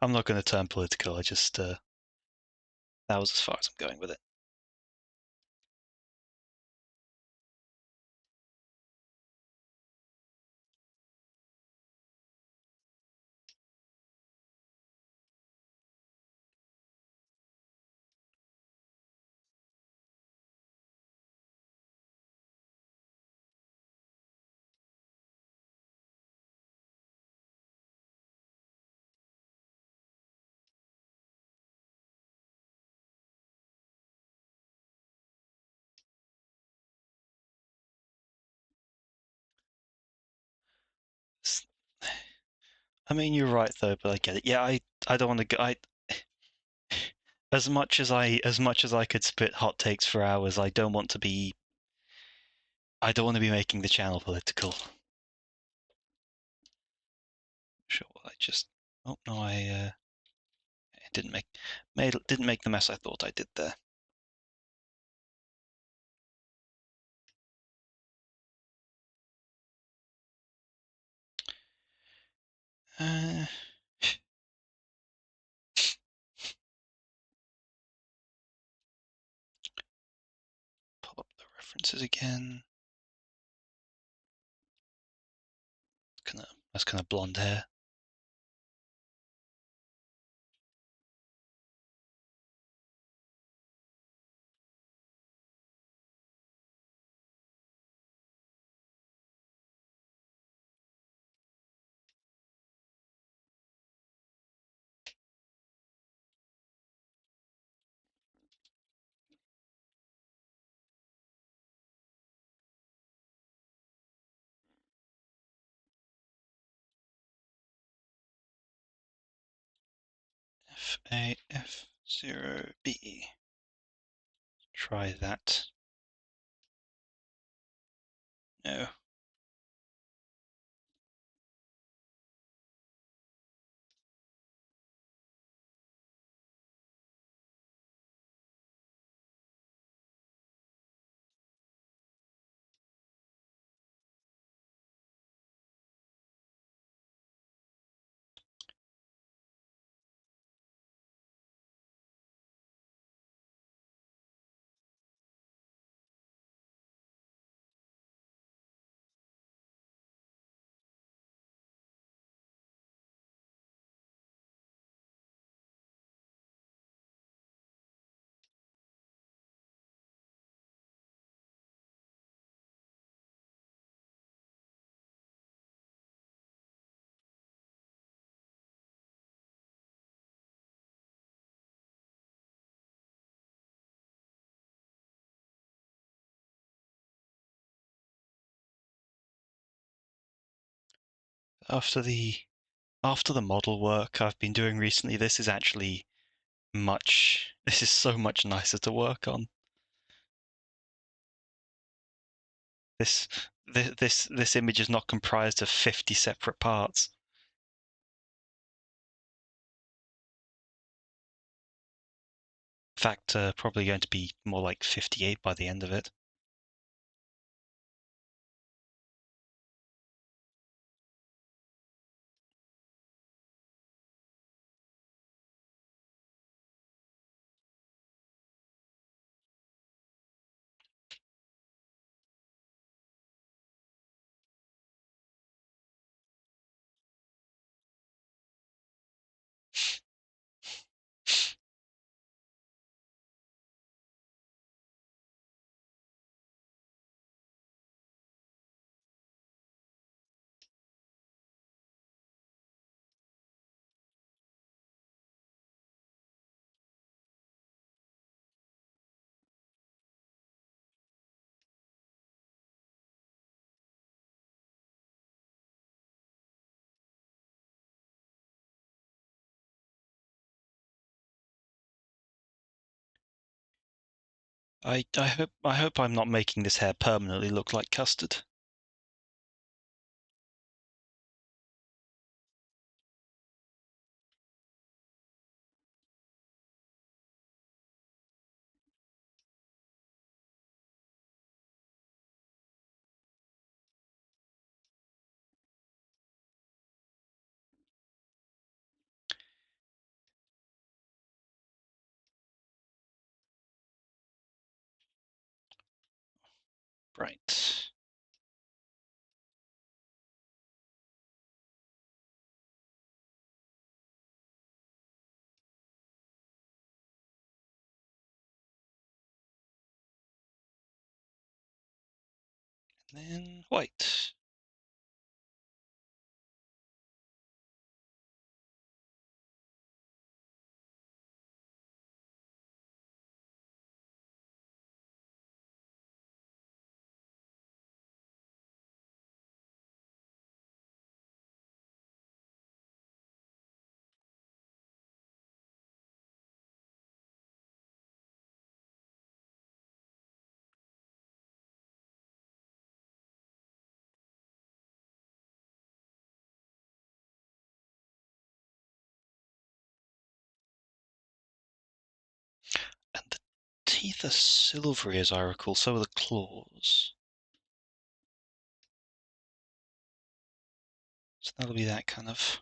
I'm not going to turn political. I just that was as far as I'm going with it. I mean, you're right though, but I get it. Yeah, I don't want to go. As much as I could spit hot takes for hours, I don't want to be making the channel political. Sure, I just oh no, I didn't make the mess I thought I did there. Uh, pull up the references again. That's kind of blonde hair. FAF0B. Try that. No. After the model work I've been doing recently, this is actually this is so much nicer to work on. This image is not comprised of 50 separate parts. In fact, probably going to be more like 58 by the end of it. I hope I'm not making this hair permanently look like custard. Right. And then white. And the teeth are silvery, as I recall, so are the claws. So that'll be that kind of...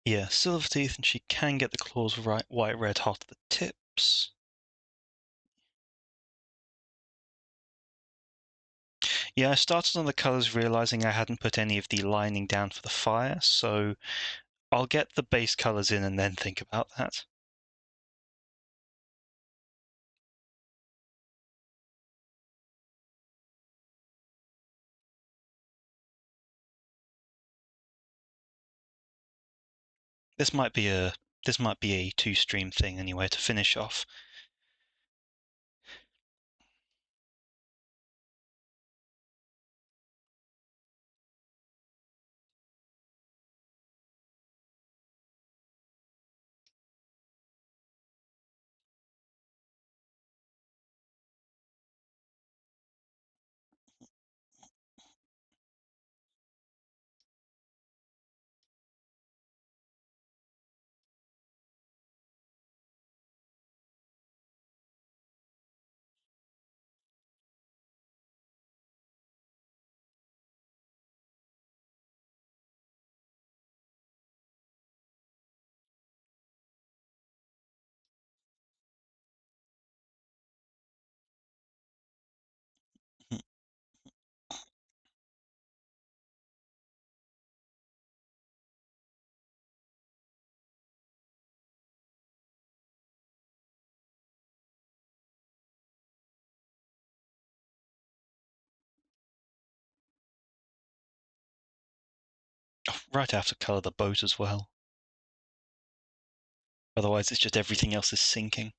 Yeah, silver teeth, and she can get the claws right, white red hot at the tips. Yeah, I started on the colors realizing I hadn't put any of the lining down for the fire, so I'll get the base colors in and then think about that. This might be a two-stream thing anyway to finish off. Oh, right, I have to colour the boat as well. Otherwise, it's just everything else is sinking.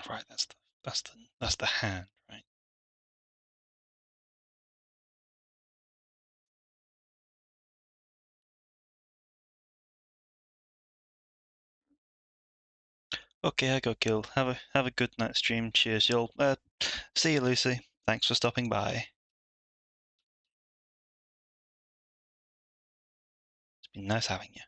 Right, that's the hand, right? Okay, I got killed. Have a good night stream. Cheers, y'all. See you, Lucy. Thanks for stopping by. It's been nice having you.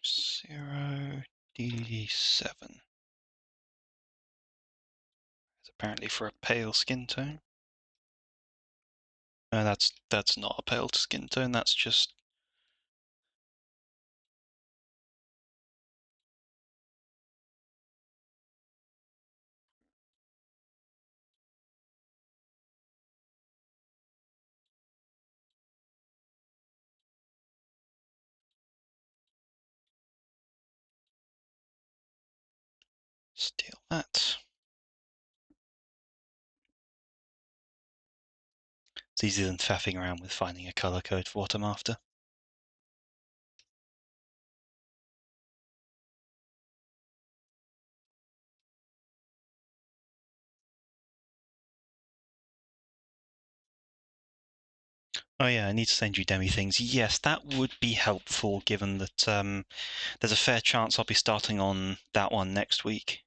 Zero D7. It's apparently for a pale skin tone. No, that's not a pale skin tone. That's just steal that. It's easier than faffing around with finding a color code for what I'm after. Oh yeah, I need to send you demi things. Yes, that would be helpful given that there's a fair chance I'll be starting on that one next week.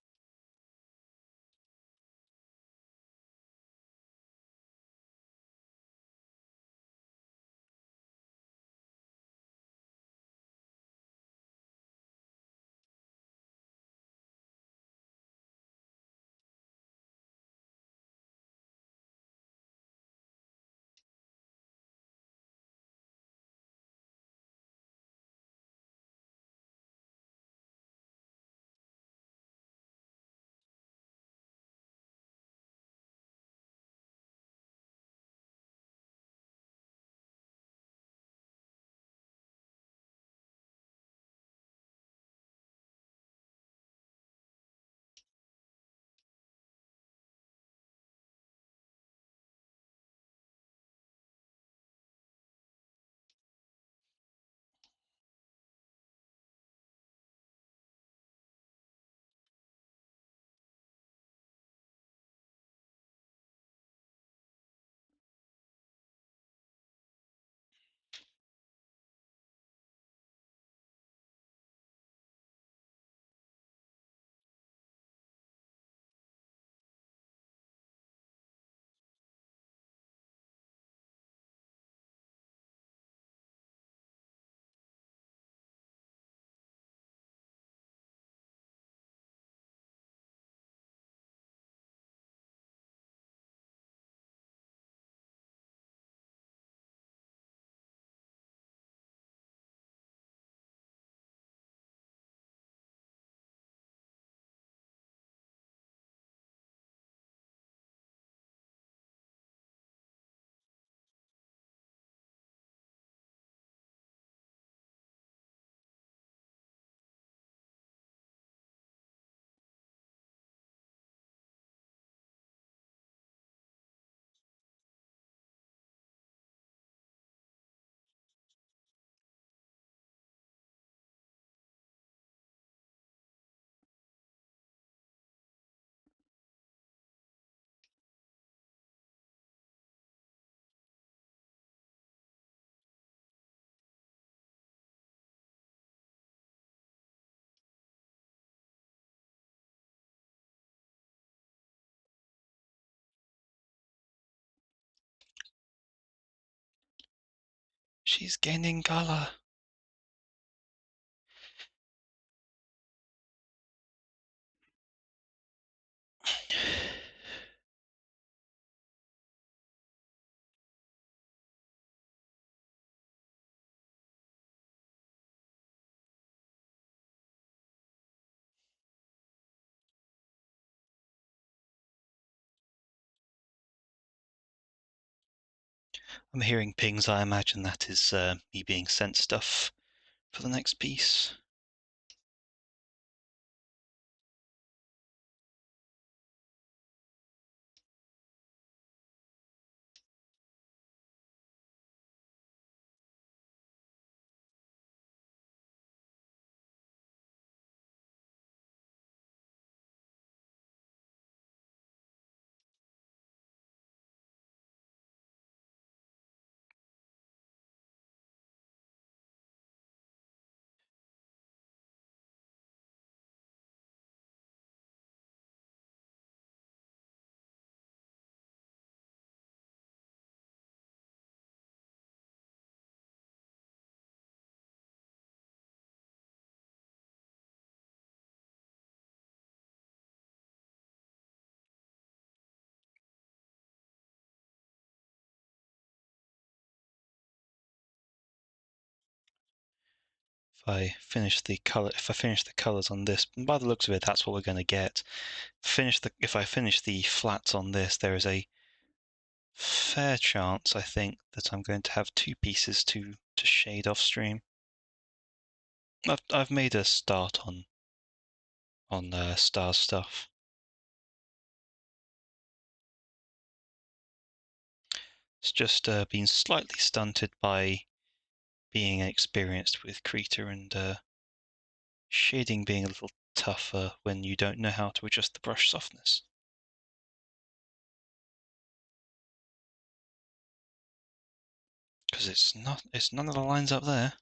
She's gaining color. I'm hearing pings. I imagine that is me being sent stuff for the next piece. If I finish the colors on this, and by the looks of it, that's what we're going to get. If I finish the flats on this, there is a fair chance, I think, that I'm going to have two pieces to shade off stream. I've made a start on star stuff. It's just been slightly stunted by being experienced with Krita and shading being a little tougher when you don't know how to adjust the brush softness. Because it's none of the lines up there.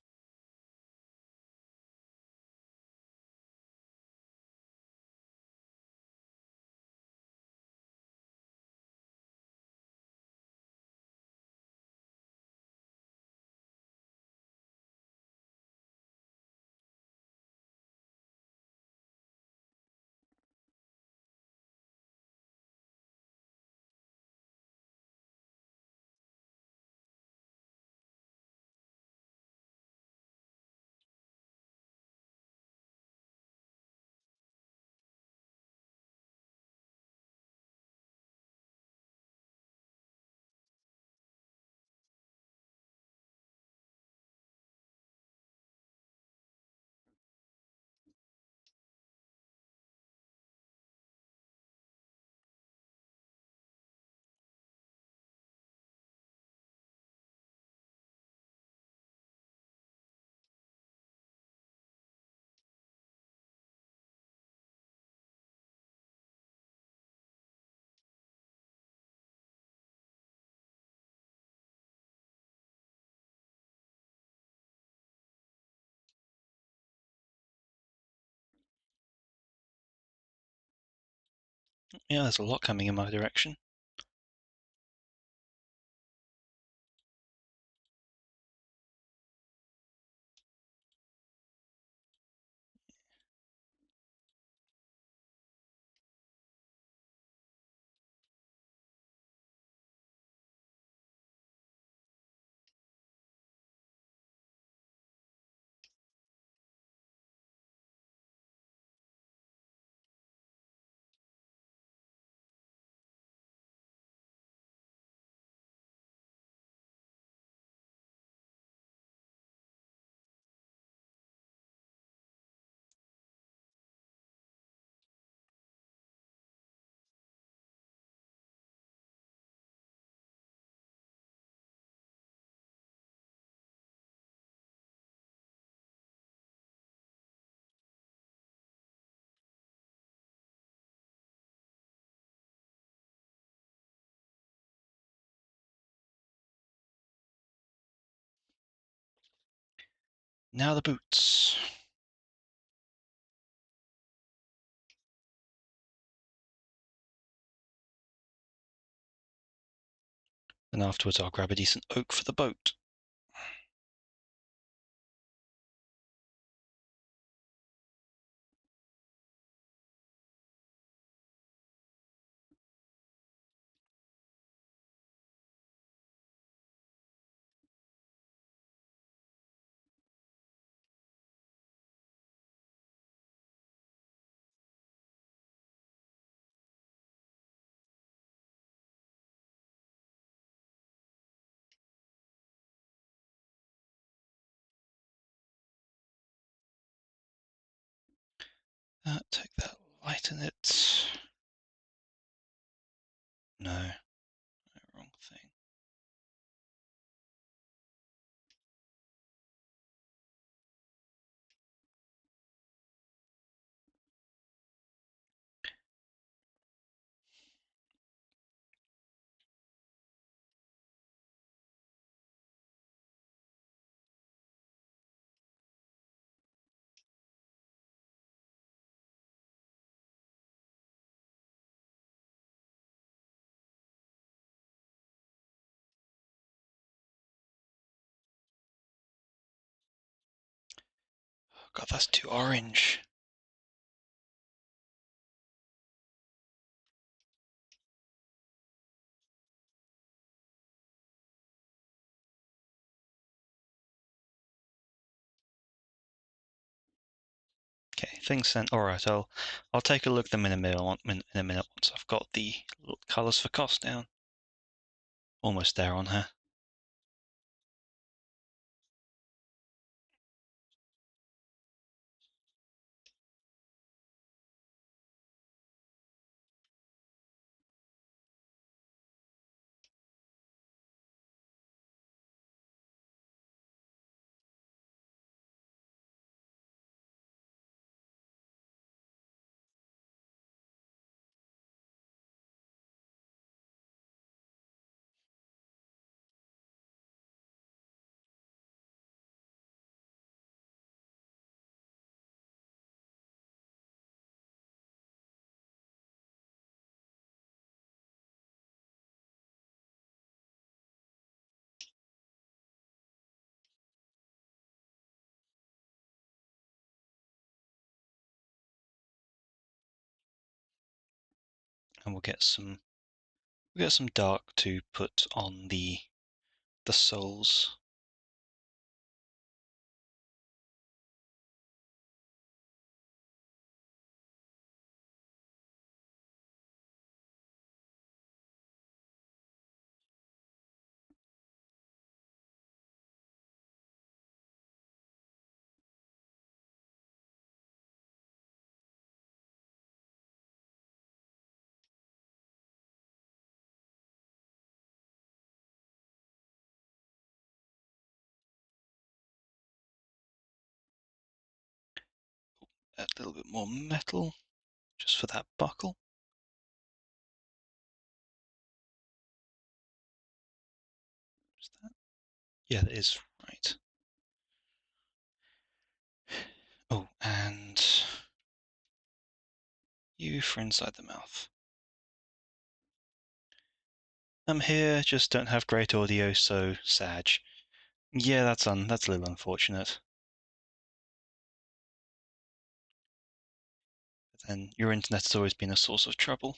Yeah, there's a lot coming in my direction. Now the boots. And afterwards I'll grab a decent oak for the boat. Take that, lighten it. No, wrong thing. Oh God, that's too orange. Okay, things sent. All right, I'll take a look at them in a minute. Once I've got the colors for cost down. Almost there on her. And we'll get some dark to put on the soles. A little bit more metal, just for that buckle. Is that? Yeah, that is right. Oh, and you for inside the mouth. I'm here, just don't have great audio, so Sag. Yeah, that's a little unfortunate. But then your internet has always been a source of trouble.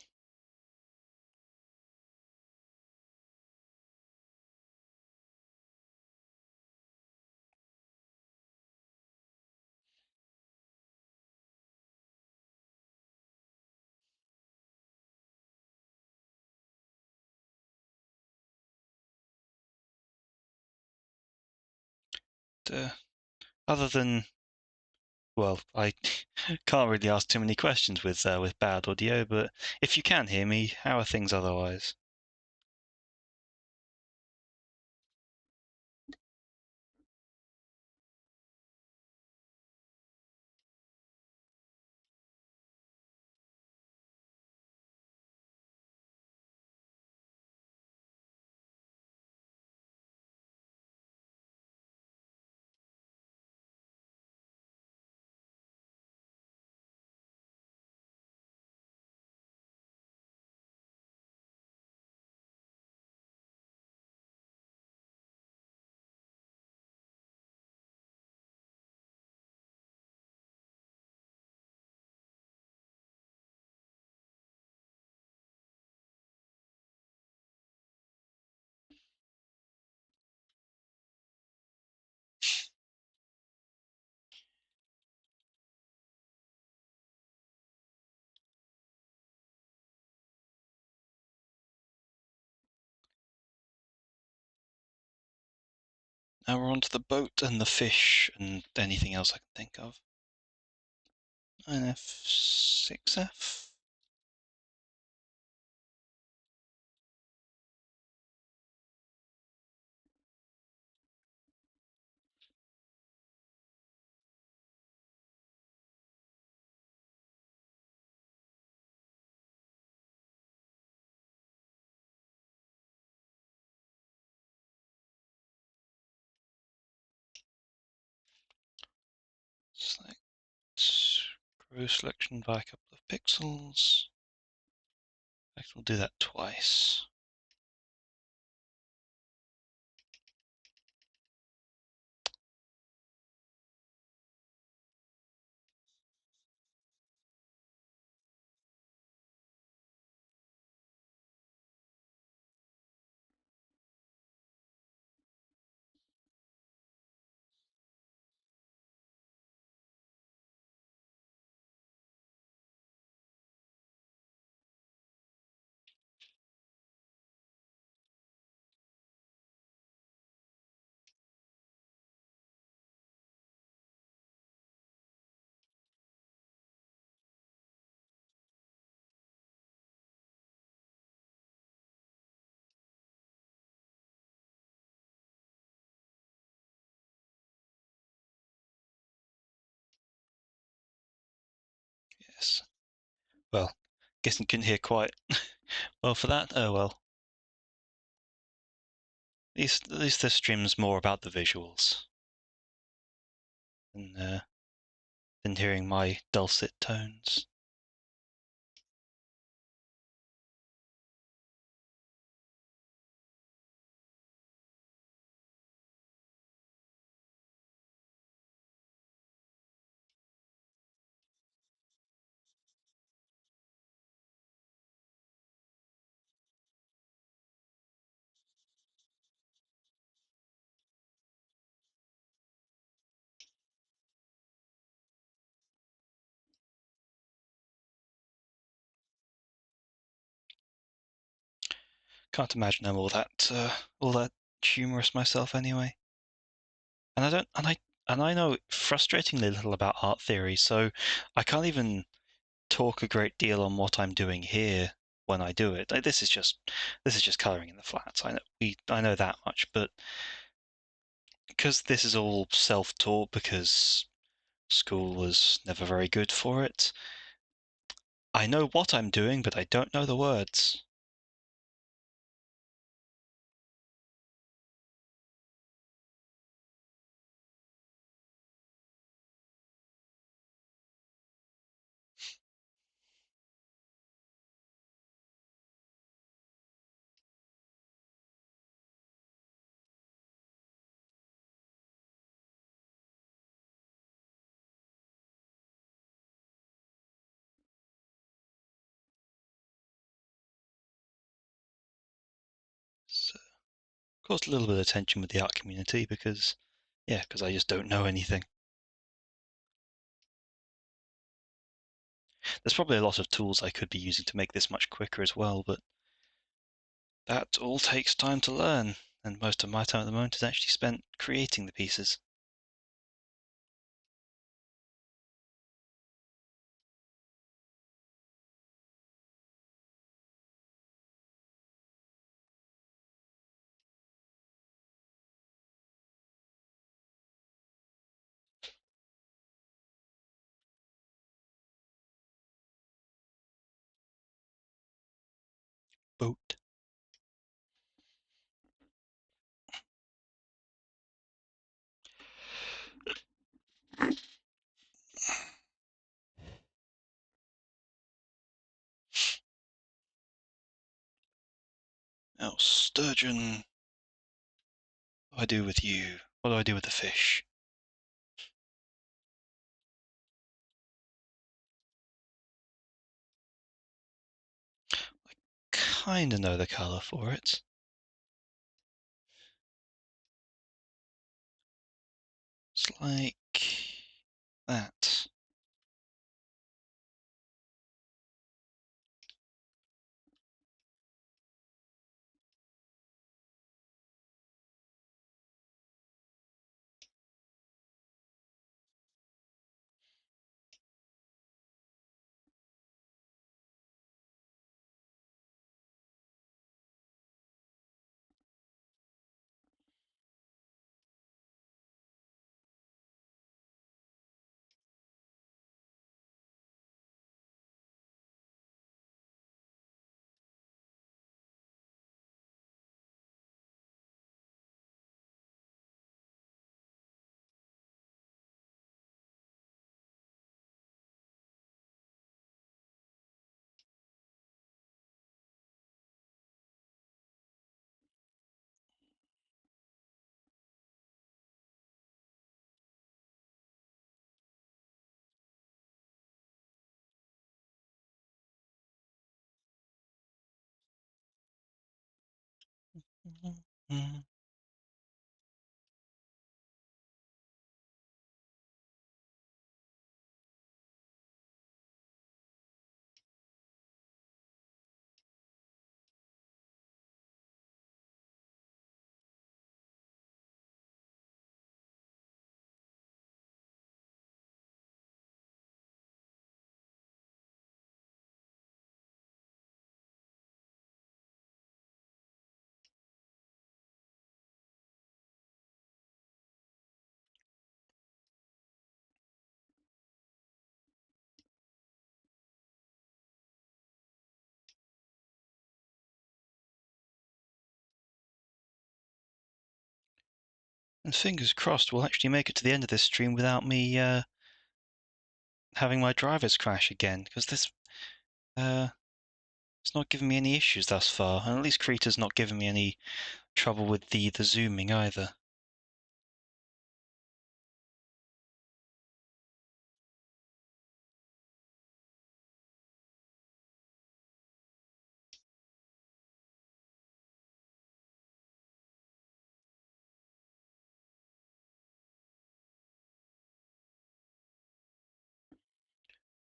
Other than, well, I can't really ask too many questions with bad audio, but if you can hear me, how are things otherwise? Now we're on to the boat and the fish and anything else I can think of. 9F6F. Select grow selection by a couple of pixels. In fact, we'll do that twice. Yes. Well, guessing you couldn't hear quite well for that. Oh well. At least this stream's more about the visuals than hearing my dulcet tones. Can't imagine I'm all that humorous myself anyway. And I know frustratingly little about art theory, so I can't even talk a great deal on what I'm doing here when I do it. This is just coloring in the flats. I know that much, but because this is all self-taught, because school was never very good for it, I know what I'm doing, but I don't know the words. So, caused a little bit of tension with the art community because I just don't know anything. There's probably a lot of tools I could be using to make this much quicker as well, but that all takes time to learn, and most of my time at the moment is actually spent creating the pieces. Boat. Oh, sturgeon. What do I do with you? What do I do with the fish? Kinda know the colour for it. It's like that. Mm. And fingers crossed we'll actually make it to the end of this stream without me having my drivers crash again, because this it's not giving me any issues thus far, and at least Krita's not giving me any trouble with the zooming either.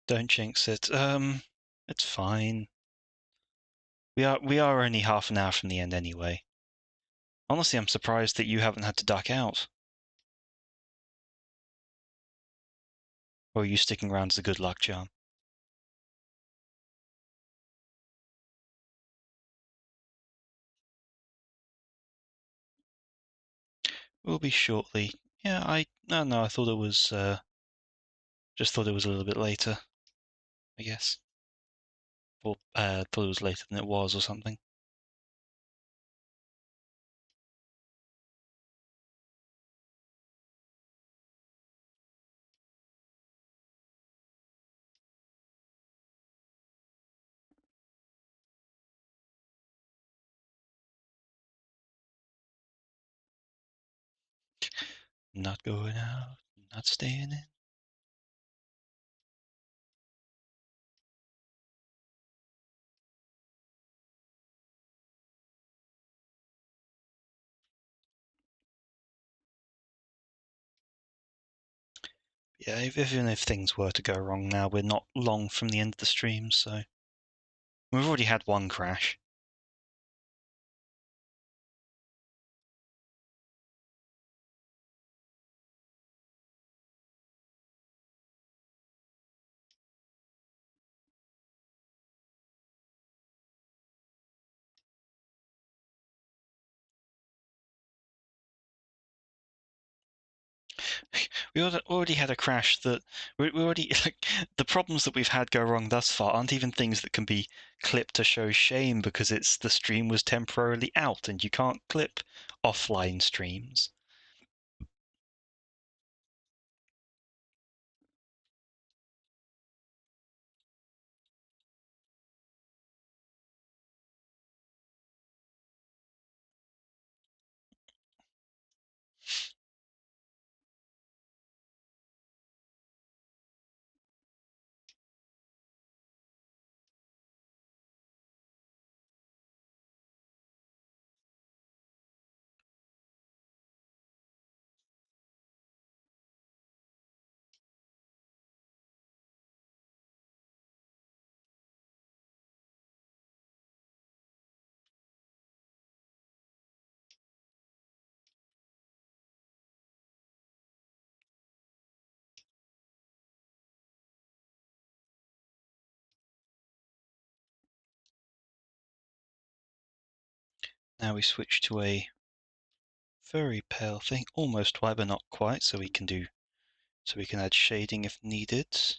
Don't jinx it. It's fine. We are only half an hour from the end anyway. Honestly, I'm surprised that you haven't had to duck out. Or are you sticking around as a good luck charm? We'll be shortly. Yeah, no, I thought it was just thought it was a little bit later, I guess. Or thought it was later than it was or something. Not going out, not staying in. Yeah, even if things were to go wrong now, we're not long from the end of the stream, so we've already had one crash. We already had a crash that we already like the problems that we've had go wrong thus far aren't even things that can be clipped to show shame because it's the stream was temporarily out and you can't clip offline streams. Now we switch to a very pale thing, almost white but not quite, so we can add shading if needed.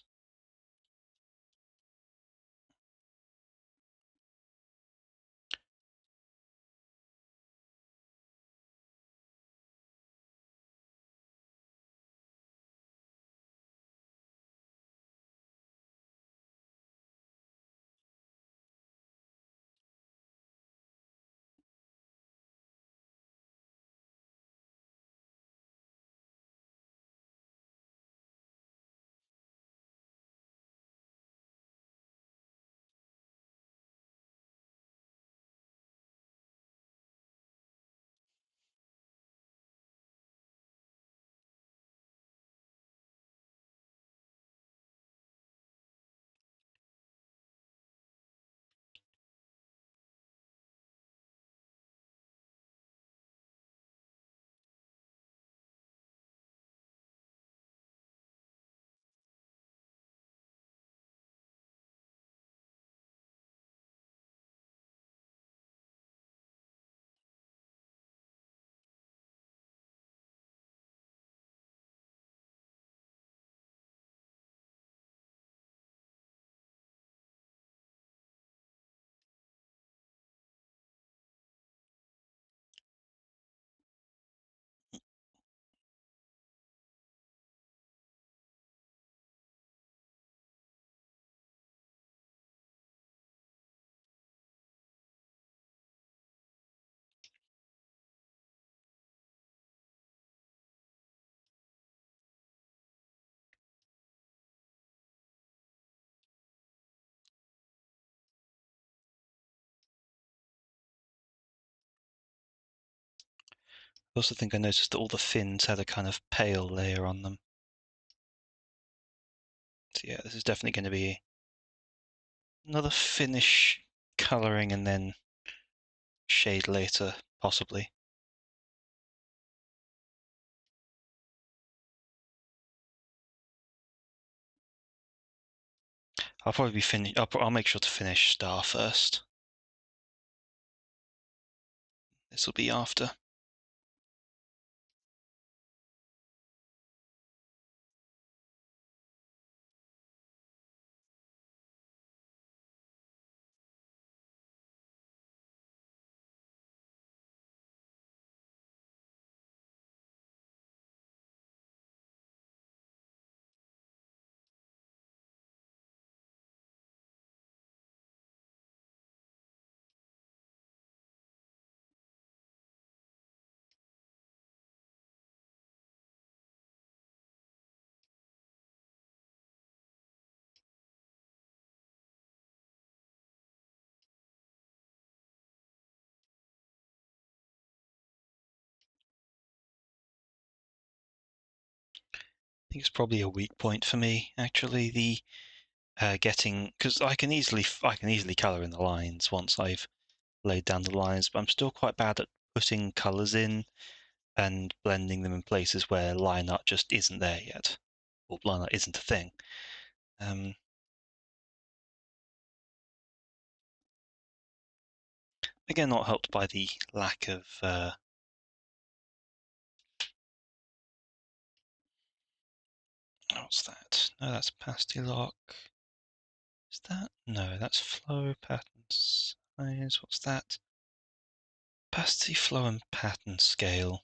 also think I noticed that all the fins had a kind of pale layer on them. So yeah, this is definitely going to be another finish colouring and then shade later, possibly. I'll probably be finish. I'll make sure to finish Star first. This will be after. I think it's probably a weak point for me, actually. The getting, because I can easily color in the lines once I've laid down the lines, but I'm still quite bad at putting colors in and blending them in places where line art just isn't there yet, or line art isn't a thing. Again, not helped by the lack of what's that? No, that's Pastilock. Is that? No, that's flow patterns. What's that? Opacity, flow, and pattern scale.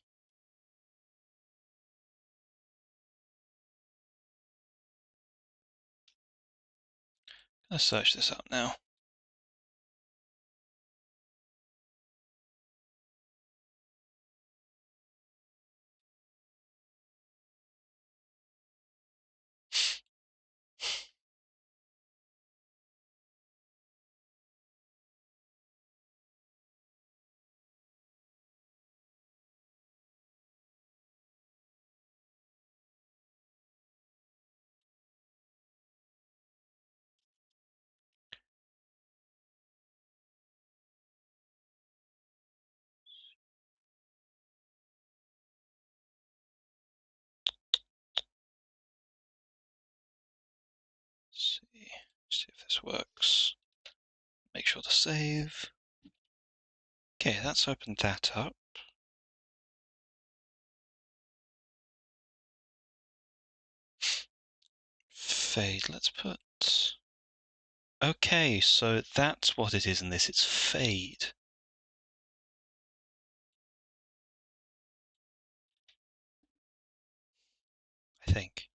Let's search this up now. See if this works. Make sure to save. Okay, that's opened that up. Fade, let's put... Okay, so that's what it is in this, it's fade. I think.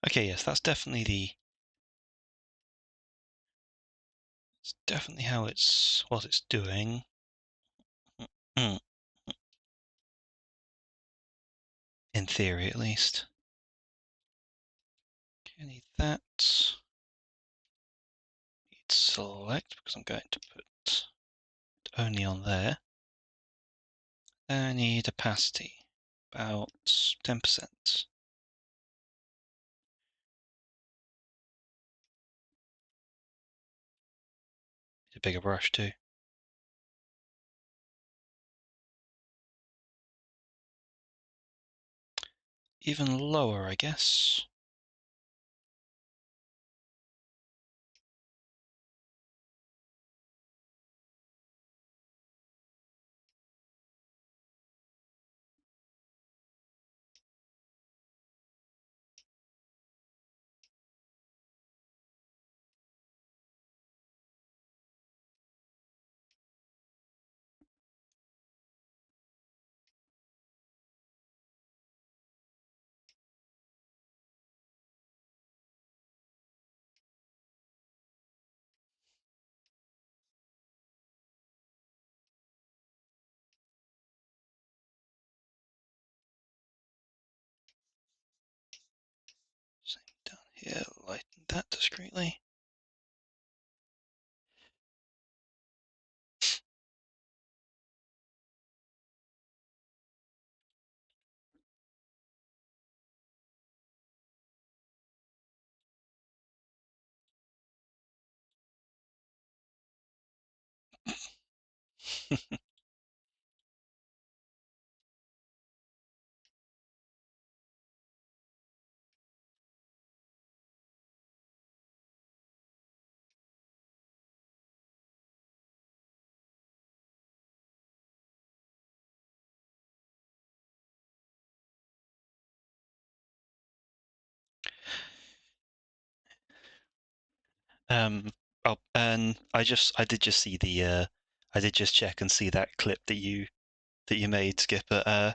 Okay, yes, that's definitely it's definitely how what it's doing. In theory, at least. Okay, I need that. Need select because I'm going to put it only on there. I need opacity, about 10%. Need a bigger brush too. Even lower, I guess. Yeah, lighten that discreetly. Oh, and I did just see the I did just check and see that clip that you made, Skipper.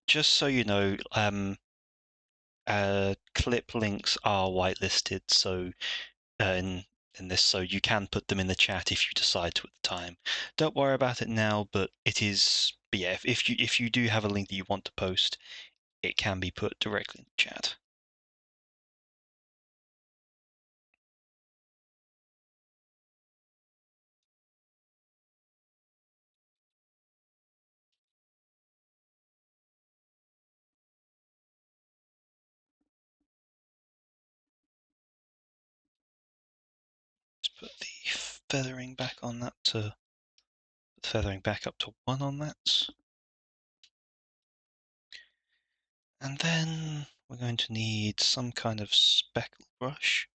Just so you know, clip links are whitelisted, so in this, so you can put them in the chat if you decide to at the time. Don't worry about it now, but it is. But yeah, if you do have a link that you want to post, it can be put directly in the chat. Let's put the feathering back on that to feathering back up to 1 on that. And then we're going to need some kind of speckle brush.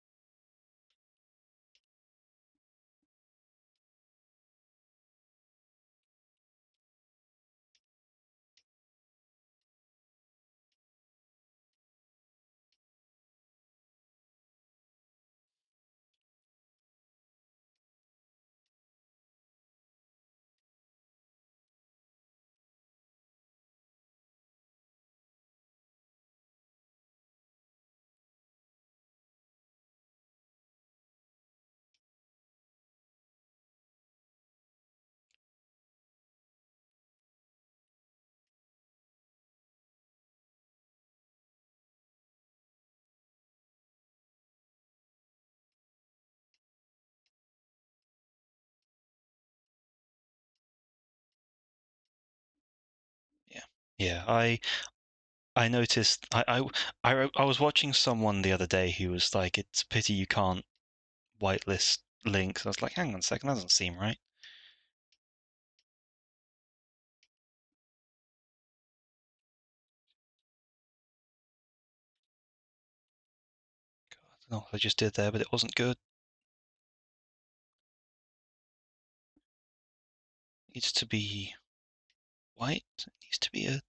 Yeah, yeah. I noticed. I was watching someone the other day who was like, "It's a pity you can't whitelist links." I was like, "Hang on a second, that doesn't seem right." God, I don't know what I just did there, but it wasn't good. It needs to be white. It needs to be a.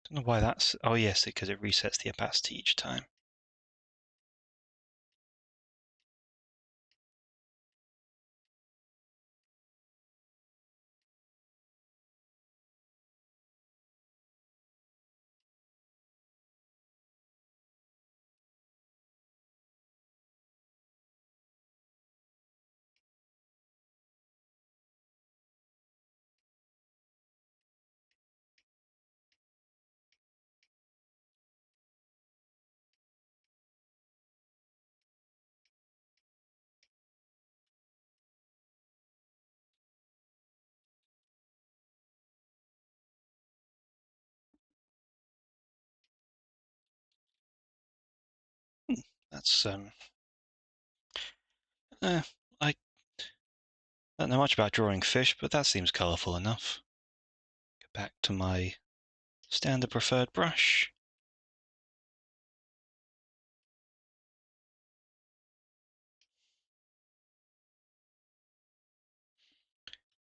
Don't know why that's. Oh yes, because it resets the opacity each time. That's I don't know much about drawing fish, but that seems colourful enough. Go back to my standard preferred brush.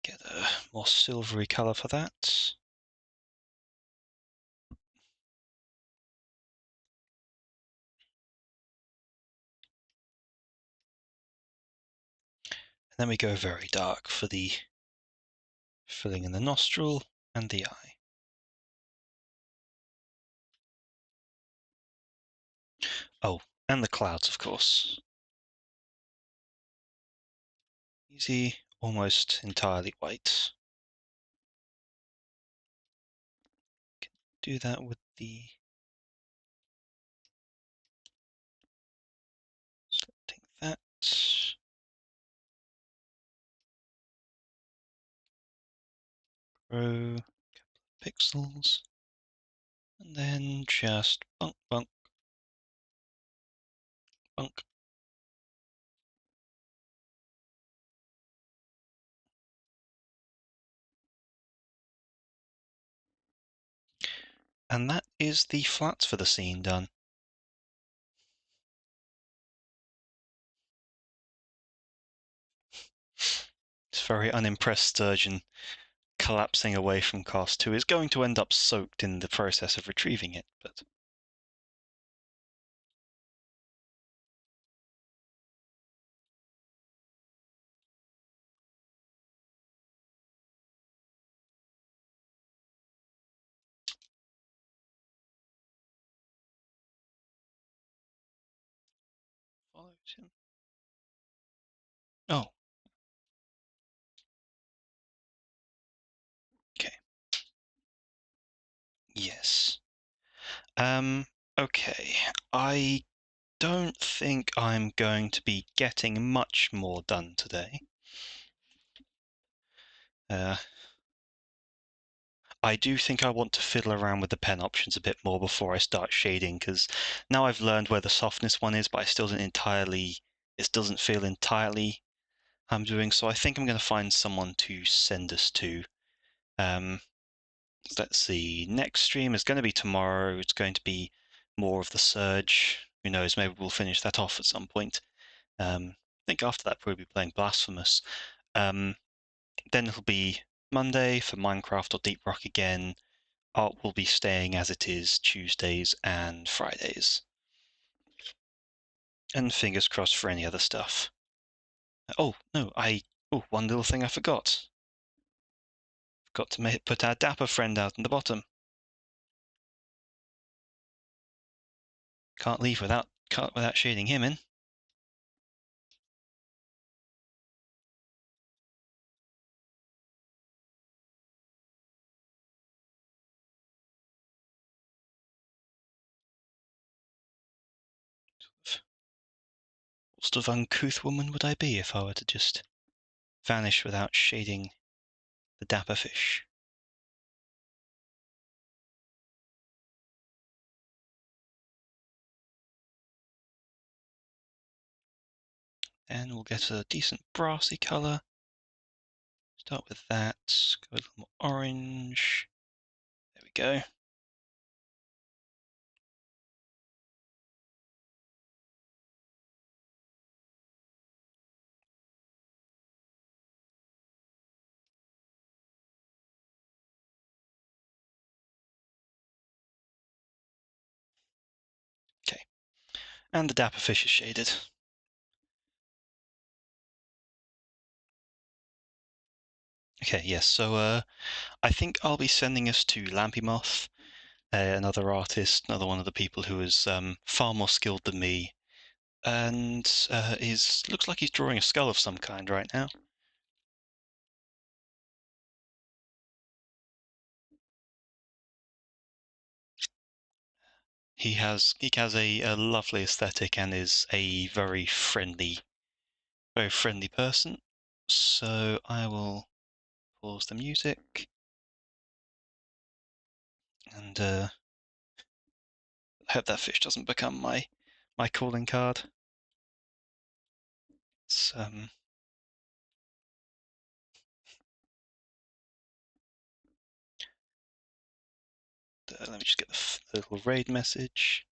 Get a more silvery colour for that. And then we go very dark for the Filling in the nostril and the eye. Oh, and the clouds, of course. Easy, almost entirely white. Do that with the selecting that. Grow pixels. And then just bunk, bunk, bunk. And that is the flats for the scene done. It's very unimpressed Sturgeon collapsing away from cast 2 is going to end up soaked in the process of retrieving it, but follows him. Oh. Okay. Yes. Okay. I don't think I'm going to be getting much more done today. I do think I want to fiddle around with the pen options a bit more before I start shading, because now I've learned where the softness one is, but I still don't entirely, it doesn't feel entirely I'm doing. So I think I'm going to find someone to send us to. Let's see, next stream is going to be tomorrow. It's going to be more of the Surge. Who knows, maybe we'll finish that off at some point. I think after that, we'll be playing Blasphemous. Then it'll be Monday for Minecraft or Deep Rock again. Art will be staying as it is Tuesdays and Fridays. And fingers crossed for any other stuff. Oh, no, one little thing I forgot. Forgot to put our Dapper friend out in the bottom. Can't leave without shading him in. What sort of uncouth woman would I be if I were to just vanish without shading the Dapper fish? And we'll get a decent brassy colour. Start with that, go a little more orange. There we go. Okay, and the Dapper fish is shaded. Okay, yes, so I think I'll be sending us to Lampy Moth, another artist, another one of the people who is far more skilled than me, and looks like he's drawing a skull of some kind right now. He has a lovely aesthetic and is a very friendly person. So I will pause the music and hope that fish doesn't become my calling card. It's, let me just get the little raid message.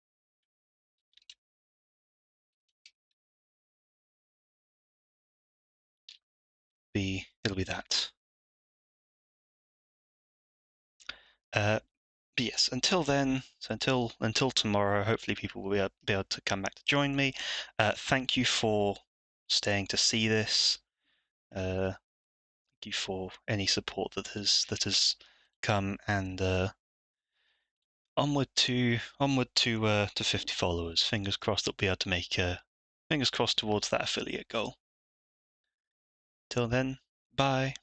It'll be that. But yes, until then, so until tomorrow, hopefully people will be able to come back to join me. Thank you for staying to see this. thank you for any support that has come, and onward to 50 followers. Fingers crossed that we'll be able to make fingers crossed towards that affiliate goal. Till then, bye.